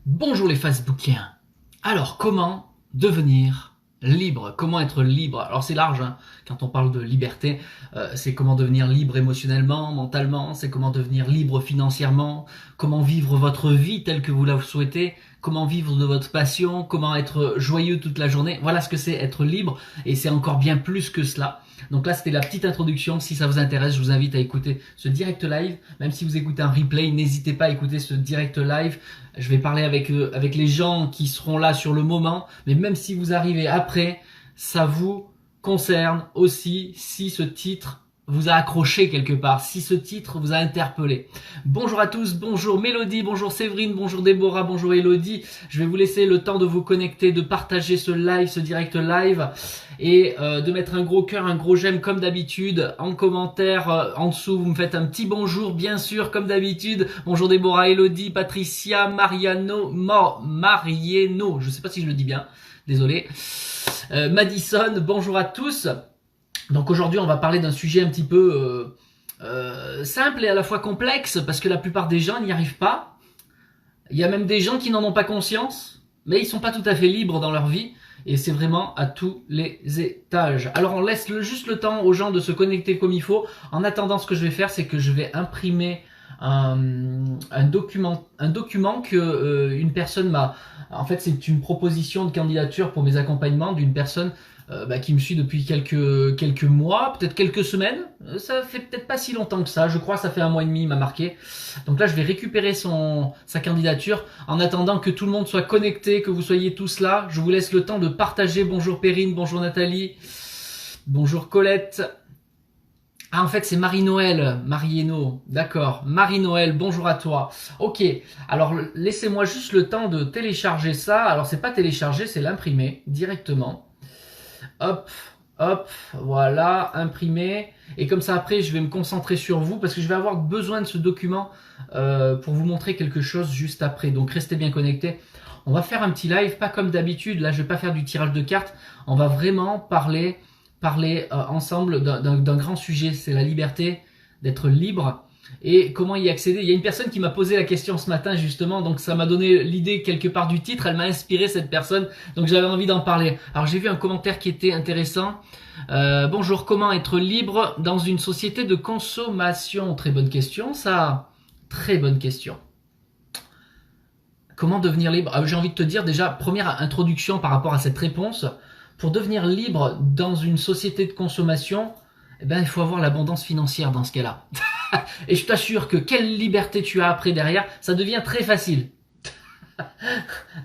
Bonjour les Facebookiens. Alors, comment devenir libre? Comment être libre? Alors c'est large, hein, quand on parle de liberté. C'est comment devenir libre émotionnellement, mentalement. C'est comment devenir libre financièrement. Comment vivre votre vie telle que vous la souhaitez. Comment vivre de votre passion. Comment être joyeux toute la journée. Voilà ce que c'est être libre. Et c'est encore bien plus que cela. Donc là, c'était la petite introduction. Si ça vous intéresse, je vous invite à écouter ce direct live. Même si vous écoutez un replay, n'hésitez pas à écouter ce direct live. Je vais parler avec les gens qui seront là sur le moment. Mais même si vous arrivez après, ça vous concerne aussi si ce titre vous a accroché quelque part, si ce titre vous a interpellé. Bonjour à tous, bonjour Mélodie, bonjour Séverine, bonjour Déborah, bonjour Elodie. Je vais vous laisser le temps de vous connecter, de partager ce live, ce direct live et de mettre un gros cœur, un gros j'aime comme d'habitude. En commentaire en dessous, vous me faites un petit bonjour, bien sûr, comme d'habitude. Bonjour Déborah, Elodie, Patricia, Mariano, je sais pas si je le dis bien, désolé. Madison, bonjour à tous. Donc aujourd'hui, on va parler d'un sujet un petit peu simple et à la fois complexe, parce que la plupart des gens n'y arrivent pas. Il y a même des gens qui n'en ont pas conscience, mais ils sont pas tout à fait libres dans leur vie, et c'est vraiment à tous les étages. Alors on laisse juste le temps aux gens de se connecter comme il faut. En attendant, ce que je vais faire, c'est que je vais imprimer un document que une personne m'a... En fait, c'est une proposition de candidature pour mes accompagnements d'une personne qui me suit depuis quelques mois, peut-être quelques semaines. Ça fait peut-être pas si longtemps que ça. Je crois que ça fait 1 mois et demi, il m'a marqué. Donc là, je vais récupérer sa candidature. En attendant que tout le monde soit connecté, que vous soyez tous là, je vous laisse le temps de partager. Bonjour Perrine, bonjour Nathalie, bonjour Colette. Ah, en fait, c'est Marie-Noël, Marieno, d'accord. Marie-Noël, bonjour à toi. Ok, alors laissez-moi juste le temps de télécharger ça. Alors, c'est pas télécharger, c'est l'imprimer directement. Hop, hop, voilà, imprimer. Et comme ça, après, je vais me concentrer sur vous parce que je vais avoir besoin de ce document pour vous montrer quelque chose juste après. Donc, restez bien connectés. On va faire un petit live, pas comme d'habitude. Là, je vais pas faire du tirage de cartes. On va vraiment parler ensemble d'un grand sujet, c'est la liberté, d'être libre et comment y accéder. Il y a une personne qui m'a posé la question ce matin justement, donc ça m'a donné l'idée quelque part du titre, elle m'a inspiré cette personne, donc j'avais envie d'en parler. Alors j'ai vu un commentaire qui était intéressant. Bonjour, comment être libre dans une société de consommation? Très bonne question ça, très bonne question. Comment devenir libre? J'ai envie de te dire déjà, première introduction par rapport à cette réponse. Pour devenir libre dans une société de consommation, eh ben, il faut avoir l'abondance financière dans ce cas-là. Et je t'assure que quelle liberté tu as après derrière, ça devient très facile.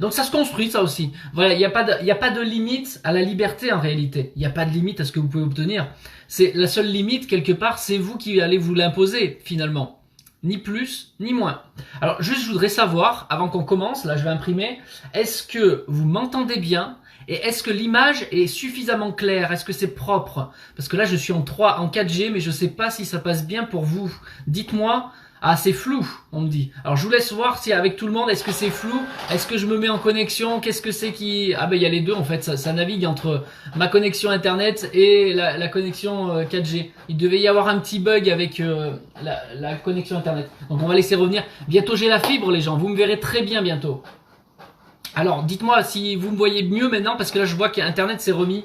Donc ça se construit ça aussi. Voilà, il n'y a pas de limite à la liberté en réalité. Il n'y a pas de limite à ce que vous pouvez obtenir. C'est la seule limite quelque part, c'est vous qui allez vous l'imposer finalement. Ni plus, ni moins. Alors juste je voudrais savoir, avant qu'on commence, là je vais imprimer, est-ce que vous m'entendez bien? Et est-ce que l'image est suffisamment claire? Est-ce que c'est propre? Parce que là, je suis en 4G, mais je ne sais pas si ça passe bien pour vous. Dites-moi. Ah, c'est flou, on me dit. Alors, je vous laisse voir si avec tout le monde, est-ce que c'est flou? Est-ce que je me mets en connexion? Qu'est-ce que c'est qui... Ah ben, il y a les deux, en fait. Ça navigue entre ma connexion Internet et la connexion 4G. Il devait y avoir un petit bug avec la connexion Internet. Donc, on va laisser revenir. Bientôt, j'ai la fibre, les gens. Vous me verrez très bien bientôt. Alors, dites-moi si vous me voyez mieux maintenant, parce que là, je vois qu'Internet s'est remis.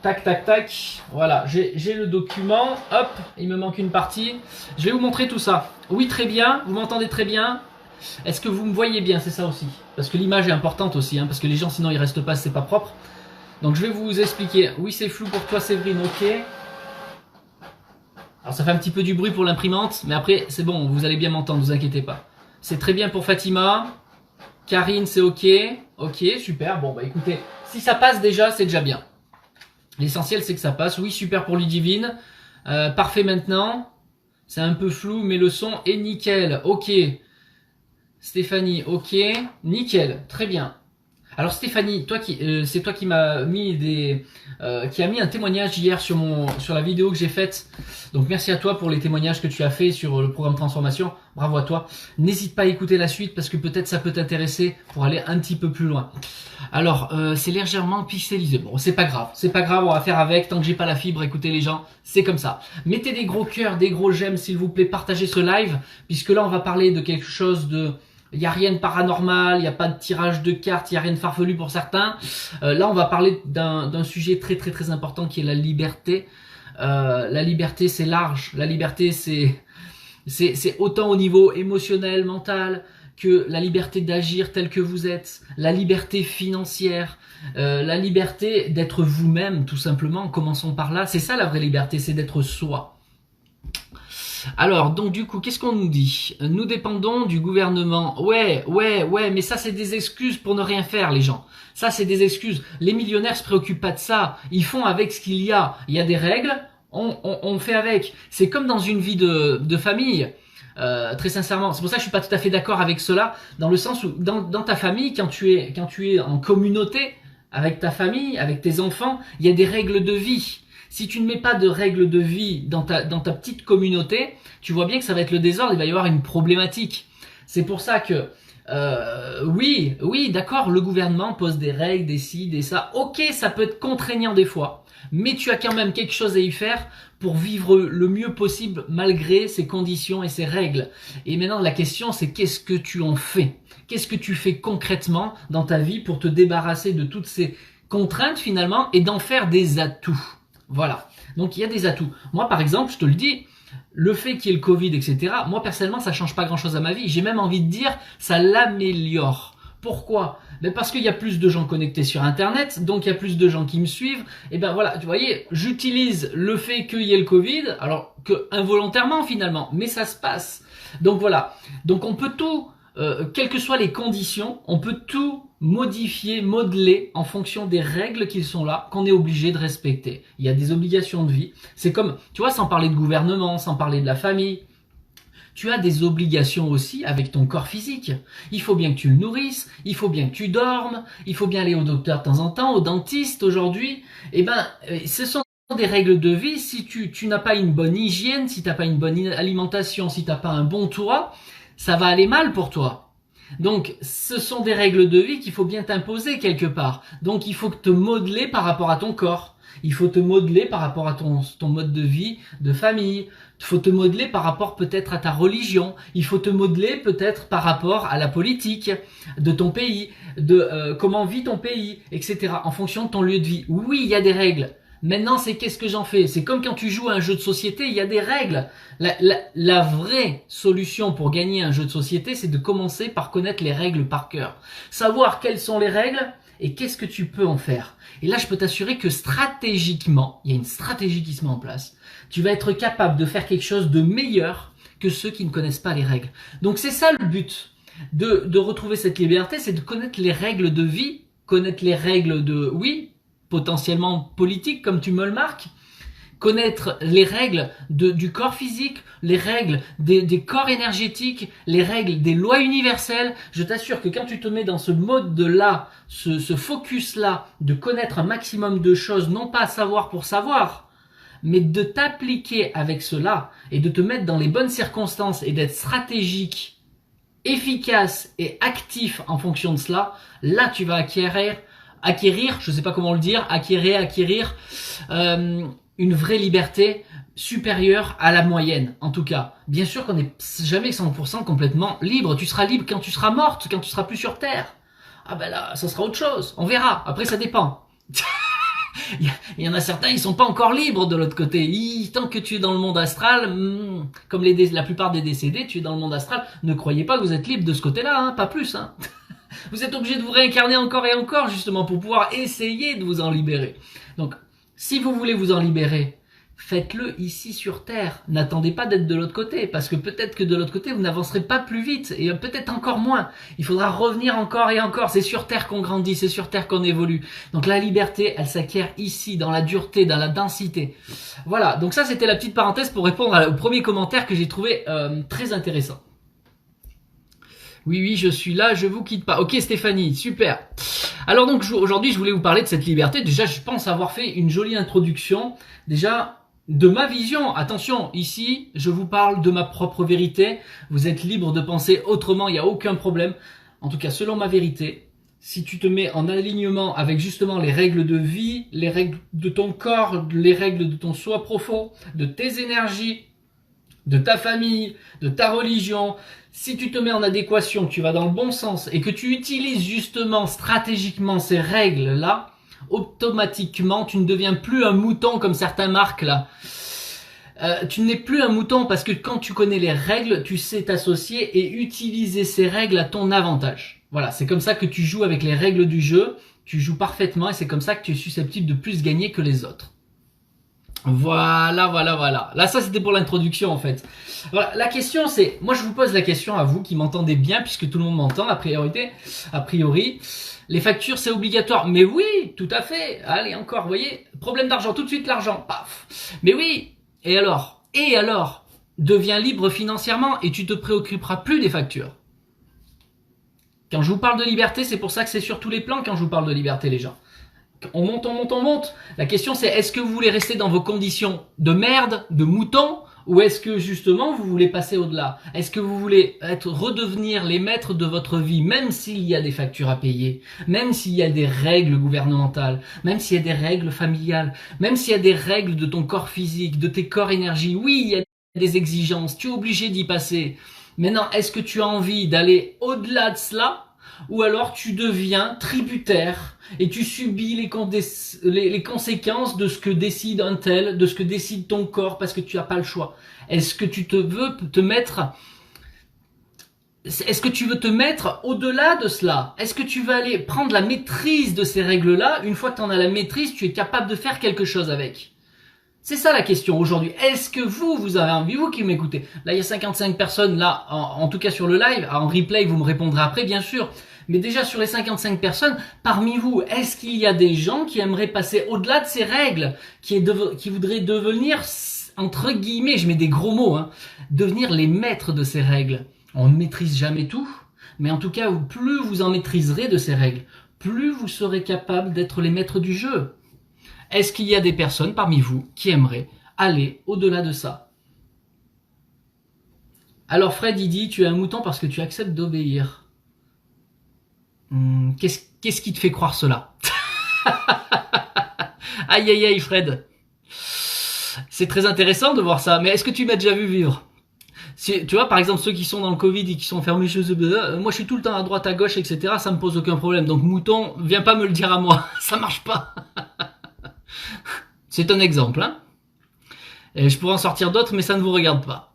Tac, tac, tac. Voilà, j'ai le document. Hop, il me manque une partie. Je vais vous montrer tout ça. Oui, très bien. Vous m'entendez très bien. Est-ce que vous me voyez bien? C'est ça aussi. Parce que l'image est importante aussi, hein, parce que les gens, sinon, ils restent pas, c'est pas propre. Donc, je vais vous expliquer. Oui, c'est flou pour toi, Séverine, ok. Alors, ça fait un petit peu du bruit pour l'imprimante, mais après, c'est bon, vous allez bien m'entendre, ne vous inquiétez pas. C'est très bien pour Fatima. Karine, c'est ok. Ok, super. Bon, bah écoutez, si ça passe déjà, c'est déjà bien. L'essentiel, c'est que ça passe. Oui, super pour Ludivine. Parfait maintenant. C'est un peu flou, mais le son est nickel. Ok. Stéphanie, ok. Nickel. Très bien. Alors Stéphanie, c'est toi qui m'a mis qui a mis un témoignage hier sur la vidéo que j'ai faite. Donc merci à toi pour les témoignages que tu as fait sur le programme Transformation. Bravo à toi. N'hésite pas à écouter la suite parce que peut-être ça peut t'intéresser pour aller un petit peu plus loin. Alors c'est légèrement pixelisé. Bon, c'est pas grave, on va faire avec. Tant que j'ai pas la fibre, écoutez les gens, c'est comme ça. Mettez des gros cœurs, des gros j'aime s'il vous plaît. Partagez ce live puisque là on va parler de quelque chose il n'y a rien de paranormal, il n'y a pas de tirage de cartes, il n'y a rien de farfelu pour certains. Là, on va parler d'un sujet très très très important qui est la liberté. La liberté, c'est large. La liberté, c'est autant au niveau émotionnel, mental, que la liberté d'agir tel que vous êtes, la liberté financière, la liberté d'être vous-même, tout simplement. Commençons par là. C'est ça la vraie liberté, c'est d'être soi. Alors, donc du coup, qu'est-ce qu'on nous dit? Nous dépendons du gouvernement. Ouais, mais ça c'est des excuses pour ne rien faire, les gens. Ça c'est des excuses. Les millionnaires se préoccupent pas de ça. Ils font avec ce qu'il y a. Il y a des règles, on fait avec. C'est comme dans une vie de famille. Très sincèrement, c'est pour ça que je suis pas tout à fait d'accord avec cela, dans le sens où dans ta famille, quand tu es en communauté avec ta famille, avec tes enfants, il y a des règles de vie. Si tu ne mets pas de règles de vie dans ta petite communauté, tu vois bien que ça va être le désordre, il va y avoir une problématique. C'est pour ça que oui, d'accord, le gouvernement pose des règles, des ci, des ça. Ok, ça peut être contraignant des fois, mais tu as quand même quelque chose à y faire pour vivre le mieux possible malgré ces conditions et ces règles. Et maintenant, la question, c'est qu'est-ce que tu en fais? Qu'est-ce que tu fais concrètement dans ta vie pour te débarrasser de toutes ces contraintes finalement et d'en faire des atouts? Voilà. Donc il y a des atouts. Moi, par exemple, je te le dis, le fait qu'il y ait le Covid, etc., moi, personnellement, ça change pas grand-chose à ma vie. J'ai même envie de dire, ça l'améliore. Pourquoi? Ben parce qu'il y a plus de gens connectés sur Internet, donc il y a plus de gens qui me suivent. Et ben voilà, vous voyez, j'utilise le fait qu'il y ait le Covid, alors que involontairement finalement, mais ça se passe. Donc voilà. Donc on peut tout, quelles que soient les conditions, on peut tout modifier, modeler en fonction des règles qui sont là, qu'on est obligé de respecter. Il y a des obligations de vie. C'est comme, tu vois, sans parler de gouvernement, sans parler de la famille, tu as des obligations aussi avec ton corps physique. Il faut bien que tu le nourrisses, il faut bien que tu dormes, il faut bien aller au docteur de temps en temps, au dentiste aujourd'hui. Eh ben, ce sont des règles de vie. Si tu n'as pas une bonne hygiène, si tu n'as pas une bonne alimentation, si tu n'as pas un bon toit, ça va aller mal pour toi. Donc, ce sont des règles de vie qu'il faut bien t'imposer quelque part. Donc, il faut te modeler par rapport à ton corps. Il faut te modeler par rapport à ton mode de vie, de famille. Il faut te modeler par rapport peut-être à ta religion. Il faut te modeler peut-être par rapport à la politique de ton pays, de comment vit ton pays, etc. En fonction de ton lieu de vie. Oui, il y a des règles. Maintenant, c'est qu'est-ce que j'en fais? C'est comme quand tu joues à un jeu de société, il y a des règles. La vraie solution pour gagner un jeu de société, c'est de commencer par connaître les règles par cœur. Savoir quelles sont les règles et qu'est-ce que tu peux en faire. Et là, je peux t'assurer que stratégiquement, il y a une stratégie qui se met en place. Tu vas être capable de faire quelque chose de meilleur que ceux qui ne connaissent pas les règles. Donc c'est ça le but de retrouver cette liberté, c'est de connaître les règles de vie, connaître les règles de, oui, potentiellement politique, comme tu me le marques, connaître les règles du corps physique, les règles des corps énergétiques, les règles des lois universelles. Je t'assure que quand tu te mets dans ce mode-là, ce focus-là, de connaître un maximum de choses, non pas à savoir pour savoir, mais de t'appliquer avec cela et de te mettre dans les bonnes circonstances et d'être stratégique, efficace et actif en fonction de cela, là tu vas acquérir, je sais pas comment le dire, acquérir une vraie liberté supérieure à la moyenne, en tout cas. Bien sûr qu'on n'est jamais 100% complètement libre. Tu seras libre quand tu seras morte, quand tu seras plus sur Terre. Ah ben là, ça sera autre chose. On verra. Après, ça dépend. Il y en a certains, ils sont pas encore libres de l'autre côté. Tant que tu es dans le monde astral, comme la plupart des décédés, tu es dans le monde astral, ne croyez pas que vous êtes libre de ce côté-là, hein, pas plus. Hein. Vous êtes obligé de vous réincarner encore et encore, justement, pour pouvoir essayer de vous en libérer. Donc, si vous voulez vous en libérer, faites-le ici sur Terre. N'attendez pas d'être de l'autre côté, parce que peut-être que de l'autre côté, vous n'avancerez pas plus vite, et peut-être encore moins. Il faudra revenir encore et encore. C'est sur Terre qu'on grandit, c'est sur Terre qu'on évolue. Donc la liberté, elle s'acquiert ici, dans la dureté, dans la densité. Voilà, donc ça c'était la petite parenthèse pour répondre au premier commentaire que j'ai trouvé très intéressant. Oui, je suis là, je vous quitte pas. Ok Stéphanie, super. Alors donc aujourd'hui je voulais vous parler de cette liberté. Déjà je pense avoir fait une jolie introduction. Déjà de ma vision. Attention, ici je vous parle de ma propre vérité. Vous êtes libre de penser autrement, il n'y a aucun problème. En tout cas selon ma vérité. Si tu te mets en alignement avec justement les règles de vie, les règles de ton corps, les règles de ton soi profond, de tes énergies, de ta famille, de ta religion, si tu te mets en adéquation, que tu vas dans le bon sens et que tu utilises justement stratégiquement ces règles-là, automatiquement, tu ne deviens plus un mouton comme certains marques là. Tu n'es plus un mouton parce que quand tu connais les règles, tu sais t'associer et utiliser ces règles à ton avantage. Voilà, c'est comme ça que tu joues avec les règles du jeu, tu joues parfaitement et c'est comme ça que tu es susceptible de plus gagner que les autres. Voilà, voilà, voilà. Là, ça, c'était pour l'introduction, en fait. Voilà, la question, c'est... Moi, je vous pose la question à vous qui m'entendez bien, puisque tout le monde m'entend, a priori. Les factures, c'est obligatoire. Mais oui, tout à fait. Allez, encore, vous voyez. Problème d'argent, tout de suite, l'argent. Paf. Mais oui. Et alors? Deviens libre financièrement et tu te préoccuperas plus des factures. Quand je vous parle de liberté, c'est pour ça que c'est sur tous les plans quand je vous parle de liberté, les gens. On monte, on monte, on monte. La question c'est, est-ce que vous voulez rester dans vos conditions de merde, de mouton, ou est-ce que justement vous voulez passer au-delà? Est-ce que vous voulez redevenir les maîtres de votre vie, même s'il y a des factures à payer, même s'il y a des règles gouvernementales, même s'il y a des règles familiales, même s'il y a des règles de ton corps physique, de tes corps énergie? Oui, il y a des exigences, tu es obligé d'y passer. Maintenant, est-ce que tu as envie d'aller au-delà de cela? Ou alors tu deviens tributaire et tu subis les conséquences de ce que décide un tel, de ce que décide ton corps parce que tu n'as pas le choix. Est-ce que tu veux te mettre au-delà de cela? Est-ce que tu veux aller prendre la maîtrise de ces règles-là? Une fois que tu en as la maîtrise, tu es capable de faire quelque chose avec. C'est ça la question aujourd'hui. Est-ce que vous avez envie, vous qui m'écoutez? Là, il y a 55 personnes, là, en tout cas sur le live. En replay, vous me répondrez après, bien sûr. Mais déjà, sur les 55 personnes, parmi vous, est-ce qu'il y a des gens qui aimeraient passer au-delà de ces règles, qui voudraient devenir, entre guillemets, je mets des gros mots, devenir les maîtres de ces règles? On ne maîtrise jamais tout, mais en tout cas, plus vous en maîtriserez de ces règles, plus vous serez capable d'être les maîtres du jeu. Est-ce qu'il y a des personnes parmi vous qui aimeraient aller au-delà de ça? Alors Fred, il dit, tu es un mouton parce que tu acceptes d'obéir. Qu'est-ce qui te fait croire cela? Aïe aïe aïe Fred. C'est très intéressant de voir ça, mais est-ce que tu m'as déjà vu vivre? Tu vois, par exemple, ceux qui sont dans le Covid et qui sont enfermés chez eux, moi je suis tout le temps à droite, à gauche, etc. Ça me pose aucun problème. Donc mouton, viens pas me le dire à moi, ça marche pas. C'est un exemple, hein. Et je pourrais en sortir d'autres, mais ça ne vous regarde pas.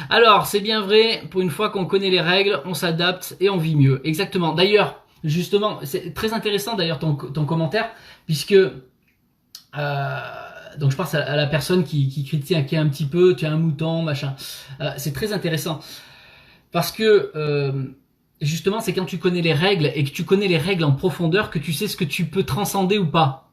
Alors, c'est bien vrai, pour une fois qu'on connaît les règles, on s'adapte et on vit mieux. Exactement. D'ailleurs, justement, c'est très intéressant d'ailleurs ton commentaire, puisque donc je pense à la personne qui critique un petit peu, tu es un mouton, machin. C'est très intéressant. Parce que justement, c'est quand tu connais les règles et que tu connais les règles en profondeur que tu sais ce que tu peux transcender ou pas.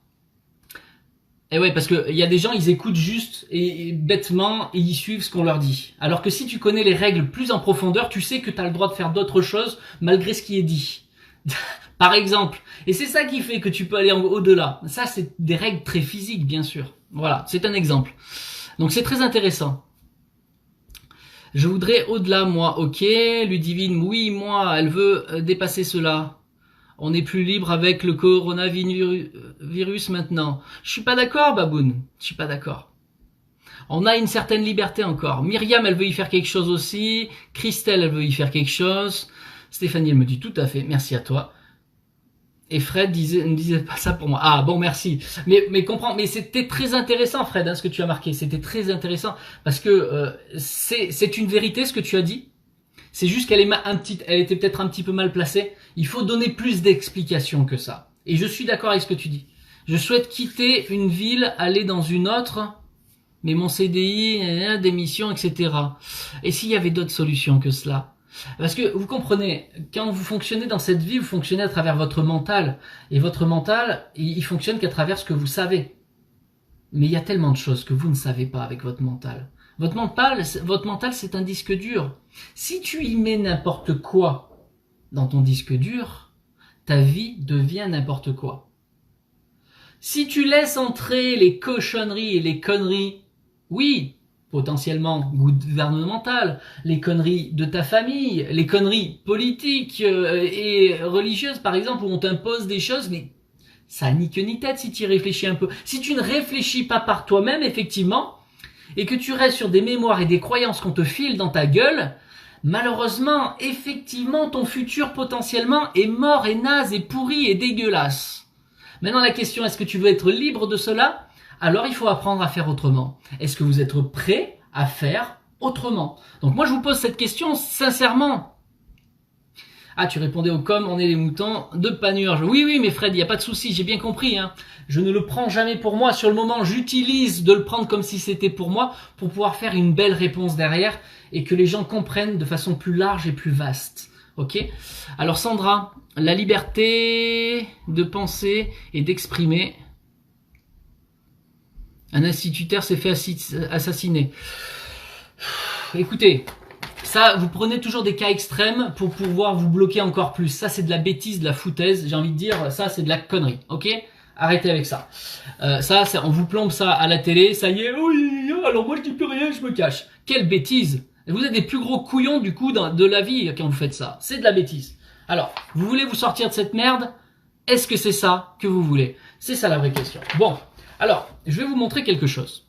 Et ouais, parce que il y a des gens, ils écoutent juste et bêtement et ils suivent ce qu'on leur dit. Alors que si tu connais les règles plus en profondeur, tu sais que tu as le droit de faire d'autres choses malgré ce qui est dit. Par exemple. Et c'est ça qui fait que tu peux aller au-delà. Ça, c'est des règles très physiques, bien sûr. Voilà, c'est un exemple. Donc c'est très intéressant. Je voudrais au-delà, moi. Ok, Ludivine, oui, moi, elle veut dépasser cela. On est plus libre avec le coronavirus maintenant. Je suis pas d'accord, Baboun. Je suis pas d'accord. On a une certaine liberté encore. Myriam, elle veut y faire quelque chose aussi. Christelle, elle veut y faire quelque chose. Stéphanie, elle me dit tout à fait. Merci à toi. Et Fred ne disait pas ça pour moi. Ah bon, merci. Mais comprends. Mais c'était très intéressant, Fred, ce que tu as marqué. C'était très intéressant parce que c'est une vérité ce que tu as dit. C'est juste qu'elle elle était peut-être un petit peu mal placée. Il faut donner plus d'explications que ça. Et je suis d'accord avec ce que tu dis. Je souhaite quitter une ville, aller dans une autre, mais mon CDI, démission, etc. Et s'il y avait d'autres solutions que cela? Parce que vous comprenez, quand vous fonctionnez dans cette vie, vous fonctionnez à travers votre mental. Et votre mental, il fonctionne qu'à travers ce que vous savez. Mais il y a tellement de choses que vous ne savez pas avec votre mental. Votre mental, c'est un disque dur. Si tu y mets n'importe quoi dans ton disque dur, ta vie devient n'importe quoi. Si tu laisses entrer les cochonneries et les conneries, oui, potentiellement gouvernementales, les conneries de ta famille, les conneries politiques et religieuses, par exemple, où on t'impose des choses, mais ça n'a ni queue ni tête si tu y réfléchis un peu. Si tu ne réfléchis pas par toi-même, effectivement, et que tu restes sur des mémoires et des croyances qu'on te file dans ta gueule, malheureusement, effectivement, ton futur potentiellement est mort et naze et pourri et dégueulasse. Maintenant la question, est-ce que tu veux être libre de cela? Alors il faut apprendre à faire autrement. Est-ce que vous êtes prêt à faire autrement? Donc moi je vous pose cette question sincèrement. Ah, tu répondais au com, on est les moutons de Panurge. Oui, oui, mais Fred, il n'y a pas de souci, j'ai bien compris. Hein. Je ne le prends jamais pour moi. Sur le moment, j'utilise de le prendre comme si c'était pour moi pour pouvoir faire une belle réponse derrière et que les gens comprennent de façon plus large et plus vaste. Ok? Alors Sandra, la liberté de penser et d'exprimer. Un instituteur s'est fait assassiner. Écoutez, ça, vous prenez toujours des cas extrêmes pour pouvoir vous bloquer encore plus. Ça, c'est de la bêtise, de la foutaise. J'ai envie de dire, ça, c'est de la connerie. Ok? Arrêtez avec ça. On vous plombe ça à la télé. Ça y est, oui, alors moi, je dis plus rien, je me cache. Quelle bêtise! Vous êtes des plus gros couillons, du coup, de la vie quand vous faites ça. C'est de la bêtise. Alors, vous voulez vous sortir de cette merde? Est-ce que c'est ça que vous voulez? C'est ça la vraie question. Bon. Alors, je vais vous montrer quelque chose.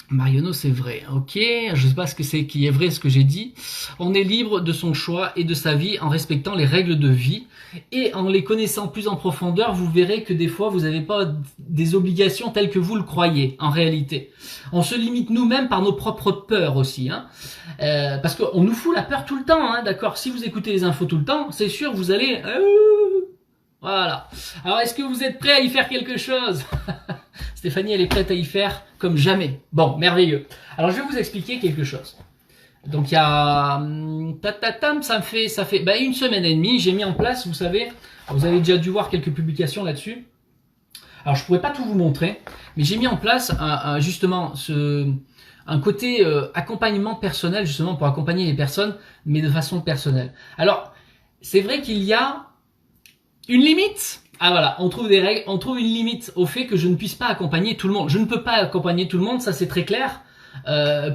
Marionneau, c'est vrai, ok, je sais pas ce que c'est qui est vrai, ce que j'ai dit. On est libre de son choix et de sa vie en respectant les règles de vie et en les connaissant plus en profondeur, vous verrez que des fois, vous n'avez pas des obligations telles que vous le croyez, en réalité. On se limite nous-mêmes par nos propres peurs aussi, hein. Parce qu'on nous fout la peur tout le temps, hein, d'accord. Si vous écoutez les infos tout le temps, c'est sûr, vous allez... Voilà. Alors, est-ce que vous êtes prêts à y faire quelque chose? Stéphanie, elle est prête à y faire comme jamais. Bon, merveilleux. Alors, je vais vous expliquer quelque chose. Donc, il y a... ça fait une semaine et demie, j'ai mis en place, vous savez, vous avez déjà dû voir quelques publications là-dessus. Alors, je pourrais pas tout vous montrer, mais j'ai mis en place justement un côté accompagnement personnel, justement, pour accompagner les personnes, mais de façon personnelle. Alors, c'est vrai qu'il y a une limite. Ah voilà, on trouve des règles, on trouve une limite au fait que je ne puisse pas accompagner tout le monde. Je ne peux pas accompagner tout le monde, ça c'est très clair.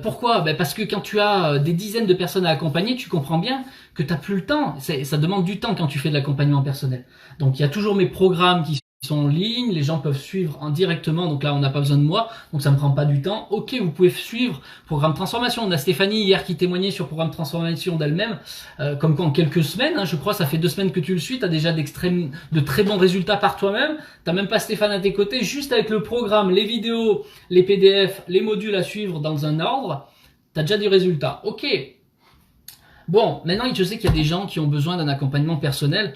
Pourquoi? Parce que quand tu as des dizaines de personnes à accompagner, tu comprends bien que tu n'as plus le temps. Ça demande du temps quand tu fais de l'accompagnement personnel. Donc il y a toujours mes programmes qui sont en ligne, les gens peuvent suivre en directement, donc là on n'a pas besoin de moi, donc ça me prend pas du temps. Ok, vous pouvez suivre Programme Transformation. On a Stéphanie hier qui témoignait sur Programme Transformation d'elle-même, comme quoi en quelques semaines, hein, je crois, ça fait 2 semaines que tu le suis, tu as déjà de très bons résultats par toi-même, t'as même pas Stéphane à tes côtés, juste avec le programme, les vidéos, les PDF, les modules à suivre dans un ordre, t'as déjà des résultats. Ok. Bon, maintenant je sais qu'il y a des gens qui ont besoin d'un accompagnement personnel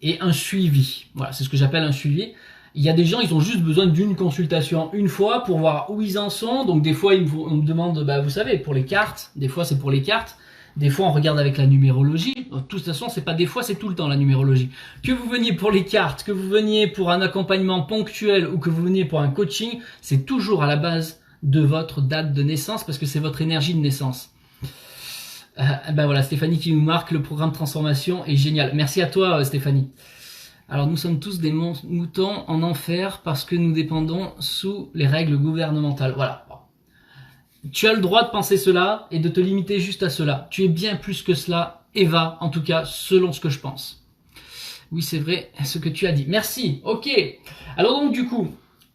et un suivi. Voilà, c'est ce que j'appelle un suivi. Il y a des gens, ils ont juste besoin d'une consultation une fois pour voir où ils en sont. Donc des fois, on me demande, vous savez, pour les cartes. Des fois, c'est pour les cartes. Des fois, on regarde avec la numérologie. De toute façon, c'est pas des fois, c'est tout le temps la numérologie. Que vous veniez pour les cartes, que vous veniez pour un accompagnement ponctuel ou que vous veniez pour un coaching, c'est toujours à la base de votre date de naissance parce que c'est votre énergie de naissance. Voilà, Stéphanie qui nous marque, le programme Transformation est génial. Merci à toi Stéphanie. Alors nous sommes tous des moutons en enfer parce que nous dépendons sous les règles gouvernementales. Voilà. Tu as le droit de penser cela et de te limiter juste à cela. Tu es bien plus que cela, Eva, en tout cas selon ce que je pense. Oui, c'est vrai ce que tu as dit. Merci. Ok. Alors donc du coup,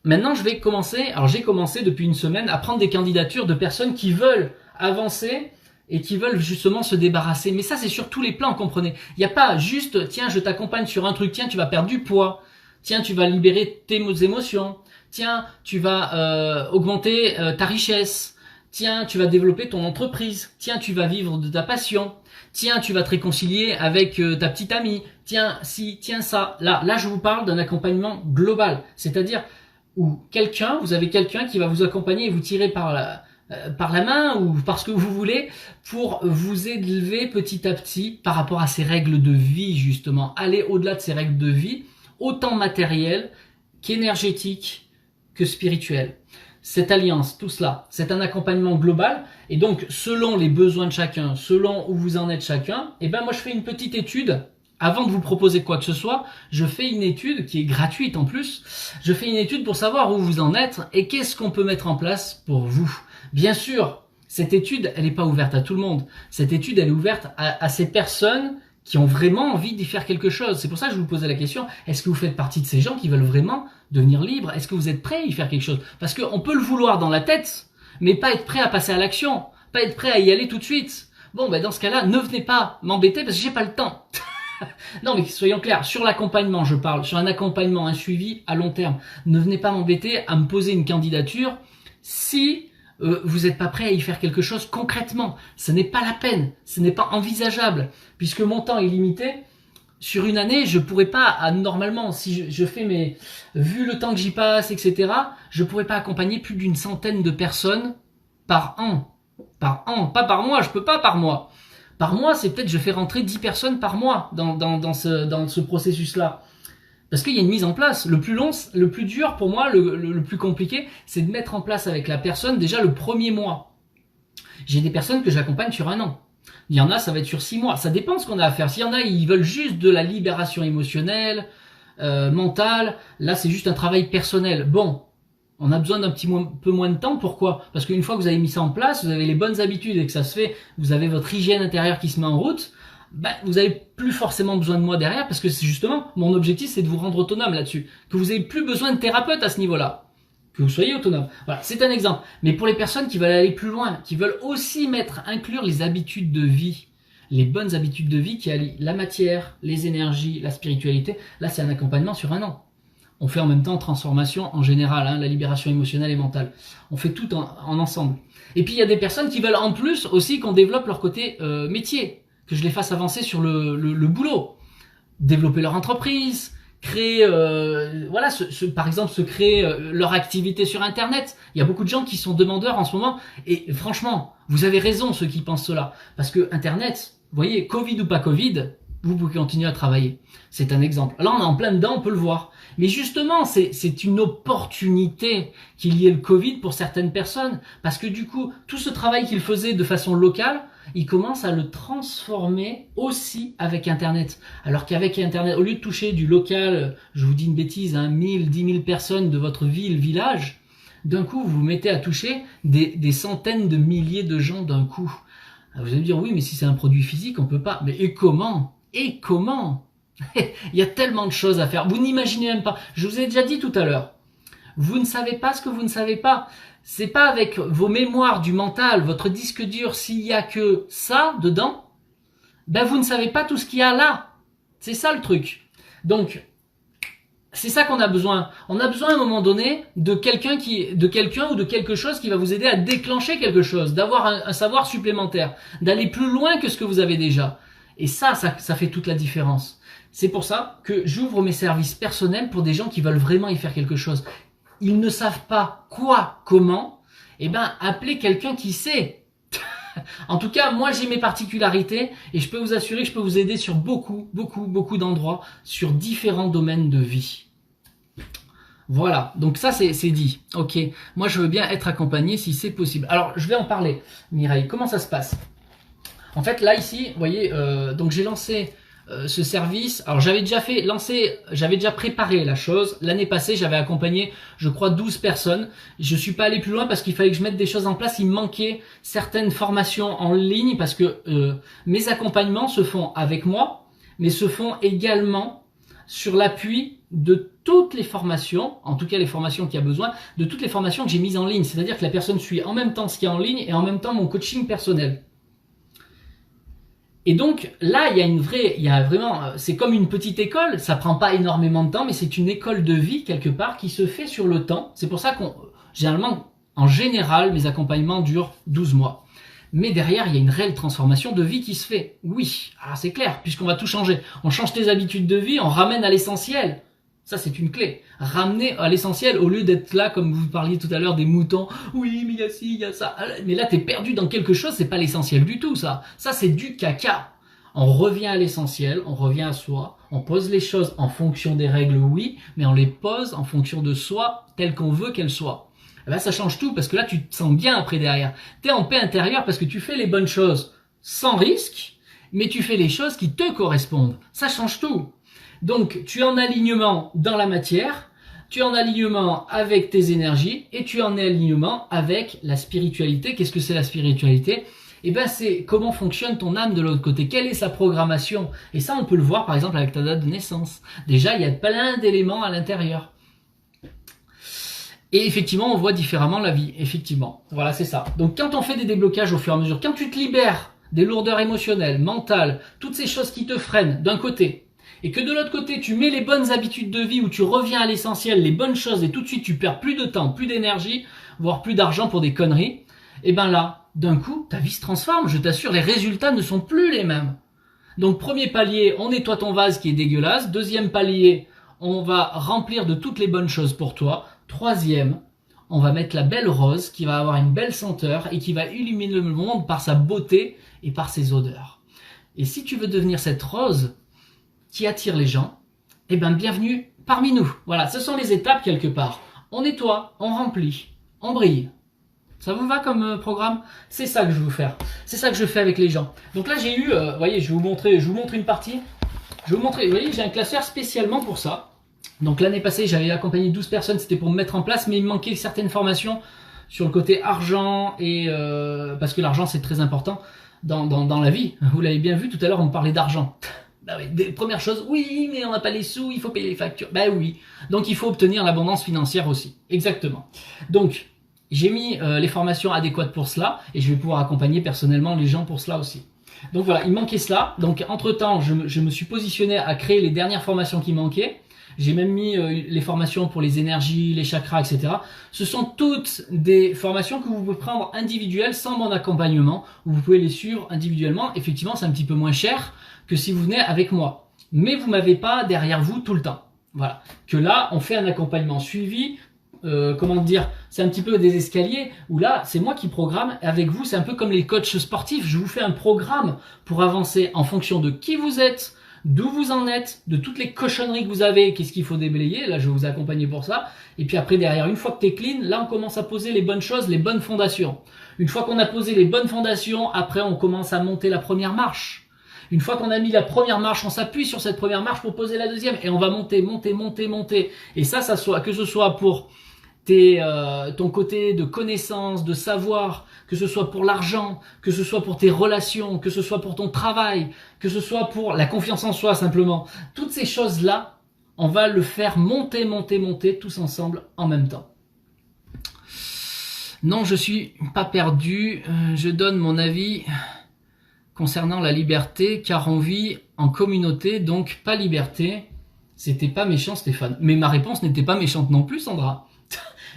maintenant je vais commencer. Alors j'ai commencé depuis une semaine à prendre des candidatures de personnes qui veulent avancer et qui veulent justement se débarrasser. Mais ça, c'est sur tous les plans, comprenez. Il n'y a pas juste, tiens, je t'accompagne sur un truc, tiens, tu vas perdre du poids, tiens, tu vas libérer tes émotions, tiens, tu vas augmenter ta richesse, tiens, tu vas développer ton entreprise, tiens, tu vas vivre de ta passion, tiens, tu vas te réconcilier avec ta petite amie, tiens, si, tiens, ça. Là, je vous parle d'un accompagnement global, c'est-à-dire où vous avez quelqu'un qui va vous accompagner et vous tirer par la main ou par ce que vous voulez pour vous élever petit à petit par rapport à ces règles de vie justement. Aller au-delà de ces règles de vie, autant matérielles qu'énergétiques que spirituelles. Cette alliance, tout cela, c'est un accompagnement global et donc selon les besoins de chacun, selon où vous en êtes chacun, moi je fais une petite étude. Avant de vous proposer quoi que ce soit, je fais une étude qui est gratuite en plus. Je fais une étude pour savoir où vous en êtes et qu'est-ce qu'on peut mettre en place pour vous. Bien sûr, cette étude, elle n'est pas ouverte à tout le monde. Cette étude, elle est ouverte à ces personnes qui ont vraiment envie d'y faire quelque chose. C'est pour ça que je vous posais la question, est-ce que vous faites partie de ces gens qui veulent vraiment devenir libres? Est-ce que vous êtes prêts à y faire quelque chose? Parce qu'on peut le vouloir dans la tête, mais pas être prêt à passer à l'action, pas être prêt à y aller tout de suite. Bon, ben dans ce cas-là, ne venez pas m'embêter parce que j'ai pas le temps. Non, mais soyons clairs, sur l'accompagnement, je parle, sur un accompagnement, un suivi à long terme. Ne venez pas m'embêter à me poser une candidature si vous n'êtes pas prêt à y faire quelque chose concrètement. Ce n'est pas la peine, ce n'est pas envisageable, puisque mon temps est limité. Sur une année, je pourrais pas, normalement, si je fais vu le temps que j'y passe, etc., je pourrais pas accompagner plus d'une centaine de personnes par an. Par an, pas par mois, je peux pas par mois. Par mois, c'est peut-être je fais rentrer 10 personnes par mois dans ce processus-là. Parce qu'il y a une mise en place. Le plus long, le plus dur pour moi, le plus compliqué, c'est de mettre en place avec la personne déjà le premier mois. J'ai des personnes que j'accompagne sur 1 an. Il y en a, ça va être sur 6 mois. Ça dépend de ce qu'on a à faire. S'il y en a, ils veulent juste de la libération émotionnelle, mentale. Là, c'est juste un travail personnel. Bon, on a besoin d'un peu moins de temps. Pourquoi? Parce qu'une fois que vous avez mis ça en place, vous avez les bonnes habitudes et que ça se fait, vous avez votre hygiène intérieure qui se met en route, vous n'avez plus forcément besoin de moi derrière parce que c'est justement, mon objectif, c'est de vous rendre autonome là-dessus. Que vous n'avez plus besoin de thérapeute à ce niveau-là. Que vous soyez autonome. Voilà, c'est un exemple. Mais pour les personnes qui veulent aller plus loin, qui veulent aussi inclure les habitudes de vie, les bonnes habitudes de vie qui allient la matière, les énergies, la spiritualité, là c'est un accompagnement sur 1 an. On fait en même temps transformation en général, la libération émotionnelle et mentale. On fait tout en ensemble. Et puis il y a des personnes qui veulent en plus aussi qu'on développe leur côté métier, que je les fasse avancer sur le boulot, développer leur entreprise, créer, par exemple, se créer leur activité sur Internet. Il y a beaucoup de gens qui sont demandeurs en ce moment, et franchement, vous avez raison ceux qui pensent cela, parce que Internet, vous voyez, Covid ou pas Covid, vous pouvez continuer à travailler. C'est un exemple. Là, on est en plein dedans, on peut le voir. Mais justement, c'est une opportunité qu'il y ait le Covid pour certaines personnes, parce que du coup, tout ce travail qu'ils faisaient de façon locale, ils commencent à le transformer aussi avec Internet. Alors qu'avec Internet, au lieu de toucher du local, je vous dis une bêtise, 1000, 10 000 personnes de votre ville, village, d'un coup, vous vous mettez à toucher des centaines de milliers de gens d'un coup. Alors vous allez me dire, oui, mais si c'est un produit physique, on peut pas. Mais et comment? Et comment? Il y a tellement de choses à faire. Vous n'imaginez même pas. Je vous ai déjà dit tout à l'heure. Vous ne savez pas ce que vous ne savez pas. C'est pas avec vos mémoires du mental, votre disque dur, s'il y a que ça dedans, vous ne savez pas tout ce qu'il y a là. C'est ça le truc. Donc, c'est ça qu'on a besoin. On a besoin à un moment donné de quelqu'un ou de quelque chose qui va vous aider à déclencher quelque chose, d'avoir un savoir supplémentaire, d'aller plus loin que ce que vous avez déjà. Et ça fait toute la différence. C'est pour ça que j'ouvre mes services personnels pour des gens qui veulent vraiment y faire quelque chose. Ils ne savent pas quoi, comment, appelez quelqu'un qui sait. En tout cas, moi j'ai mes particularités et je peux vous assurer que je peux vous aider sur beaucoup d'endroits, sur différents domaines de vie. Voilà, donc ça c'est dit. Ok, moi je veux bien être accompagné si c'est possible. Alors je vais en parler, Mireille, comment ça se passe? En fait là ici, vous voyez, donc j'ai lancé ce service. Alors j'avais déjà préparé la chose. L'année passée, j'avais accompagné, je crois, 12 personnes. Je suis pas allé plus loin parce qu'il fallait que je mette des choses en place. Il me manquait certaines formations en ligne parce que mes accompagnements se font avec moi, mais se font également sur l'appui de toutes les formations, en tout cas les formations qu'il y a besoin, de toutes les formations que j'ai mises en ligne. C'est-à-dire que la personne suit en même temps ce qu'il y a en ligne et en même temps mon coaching personnel. Et donc là, c'est comme une petite école, ça prend pas énormément de temps, mais c'est une école de vie quelque part qui se fait sur le temps. C'est pour ça en général, mes accompagnements durent 12 mois. Mais derrière, il y a une réelle transformation de vie qui se fait. Oui, alors c'est clair, puisqu'on va tout changer. On change tes habitudes de vie, on ramène à l'essentiel. Ça, c'est une clé. Ramener à l'essentiel au lieu d'être là, comme vous parliez tout à l'heure, des moutons. Oui, mais il y a ci, il y a ça. Mais là, t'es perdu dans quelque chose, c'est pas l'essentiel du tout, ça. Ça, c'est du caca. On revient à l'essentiel, on revient à soi. On pose les choses en fonction des règles, oui, mais on les pose en fonction de soi, telles qu'on veut qu'elles soient. Et ça change tout, parce que là, tu te sens bien après derrière. T'es en paix intérieure parce que tu fais les bonnes choses sans risque, mais tu fais les choses qui te correspondent. Ça change tout. Donc, tu es en alignement dans la matière, tu es en alignement avec tes énergies et tu es en alignement avec la spiritualité. Qu'est-ce que c'est la spiritualité? C'est comment fonctionne ton âme de l'autre côté. Quelle est sa programmation? Et ça, on peut le voir par exemple avec ta date de naissance. Déjà, il y a plein d'éléments à l'intérieur. Et effectivement, on voit différemment la vie, effectivement. Voilà, c'est ça. Donc quand on fait des déblocages au fur et à mesure, quand tu te libères des lourdeurs émotionnelles, mentales, toutes ces choses qui te freinent d'un côté, et que de l'autre côté, tu mets les bonnes habitudes de vie où tu reviens à l'essentiel, les bonnes choses, et tout de suite, tu perds plus de temps, plus d'énergie, voire plus d'argent pour des conneries, et ben là, d'un coup, ta vie se transforme, je t'assure, les résultats ne sont plus les mêmes. Donc premier palier, on nettoie ton vase qui est dégueulasse. Deuxième palier, on va remplir de toutes les bonnes choses pour toi. Troisième, on va mettre la belle rose qui va avoir une belle senteur et qui va illuminer le monde par sa beauté et par ses odeurs. Et si tu veux devenir cette rose qui attire les gens, eh ben bienvenue parmi nous. Voilà, ce sont les étapes quelque part. On nettoie, on remplit, on brille. Ça vous va comme programme? C'est ça que je veux faire. C'est ça que je fais avec les gens. Donc là, j'ai eu, vous voyez, je vous montre une partie. Je vais vous montrer, vous voyez, j'ai un classeur spécialement pour ça. Donc l'année passée, j'avais accompagné 12 personnes, c'était pour me mettre en place, mais il me manquait certaines formations sur le côté argent, et parce que l'argent, c'est très important dans la vie. Vous l'avez bien vu, tout à l'heure, on me parlait d'argent. Bah oui, première chose, oui, mais on n'a pas les sous, il faut payer les factures. Bah oui, donc il faut obtenir l'abondance financière aussi. Exactement. Donc, j'ai mis les formations adéquates pour cela, et je vais pouvoir accompagner personnellement les gens pour cela aussi. Donc voilà, il manquait cela. Donc entre temps, je me suis positionné à créer les dernières formations qui manquaient. J'ai même mis les formations pour les énergies, les chakras, etc. Ce sont toutes des formations que vous pouvez prendre individuelles sans mon accompagnement. Vous pouvez les suivre individuellement. Effectivement, c'est un petit peu moins cher que si vous venez avec moi. Mais vous m'avez pas derrière vous tout le temps. Voilà. Que là, on fait un accompagnement suivi. Comment dire, c'est un petit peu des escaliers où là c'est moi qui programme avec vous, c'est un peu comme les coachs sportifs, je vous fais un programme pour avancer en fonction de qui vous êtes, d'où vous en êtes, de toutes les cochonneries que vous avez, qu'est-ce qu'il faut déblayer, là je vais vous accompagner pour ça, et puis après derrière, une fois que tu es clean, là on commence à poser les bonnes choses, les bonnes fondations. Une fois qu'on a posé les bonnes fondations, après on commence à monter la première marche. Une fois qu'on a mis la première marche, on s'appuie sur cette première marche pour poser la deuxième, et on va monter, monter, monter, monter. Et ça soit, que ce soit pour ton côté de connaissance, de savoir, que ce soit pour l'argent, que ce soit pour tes relations, que ce soit pour ton travail, que ce soit pour la confiance en soi simplement. Toutes ces choses-là, on va le faire monter, monter, monter tous ensemble en même temps. Non, je suis pas perdu, je donne mon avis concernant la liberté, car on vit en communauté, donc pas liberté. C'était pas méchant, Stéphane. Mais ma réponse n'était pas méchante non plus, Sandra.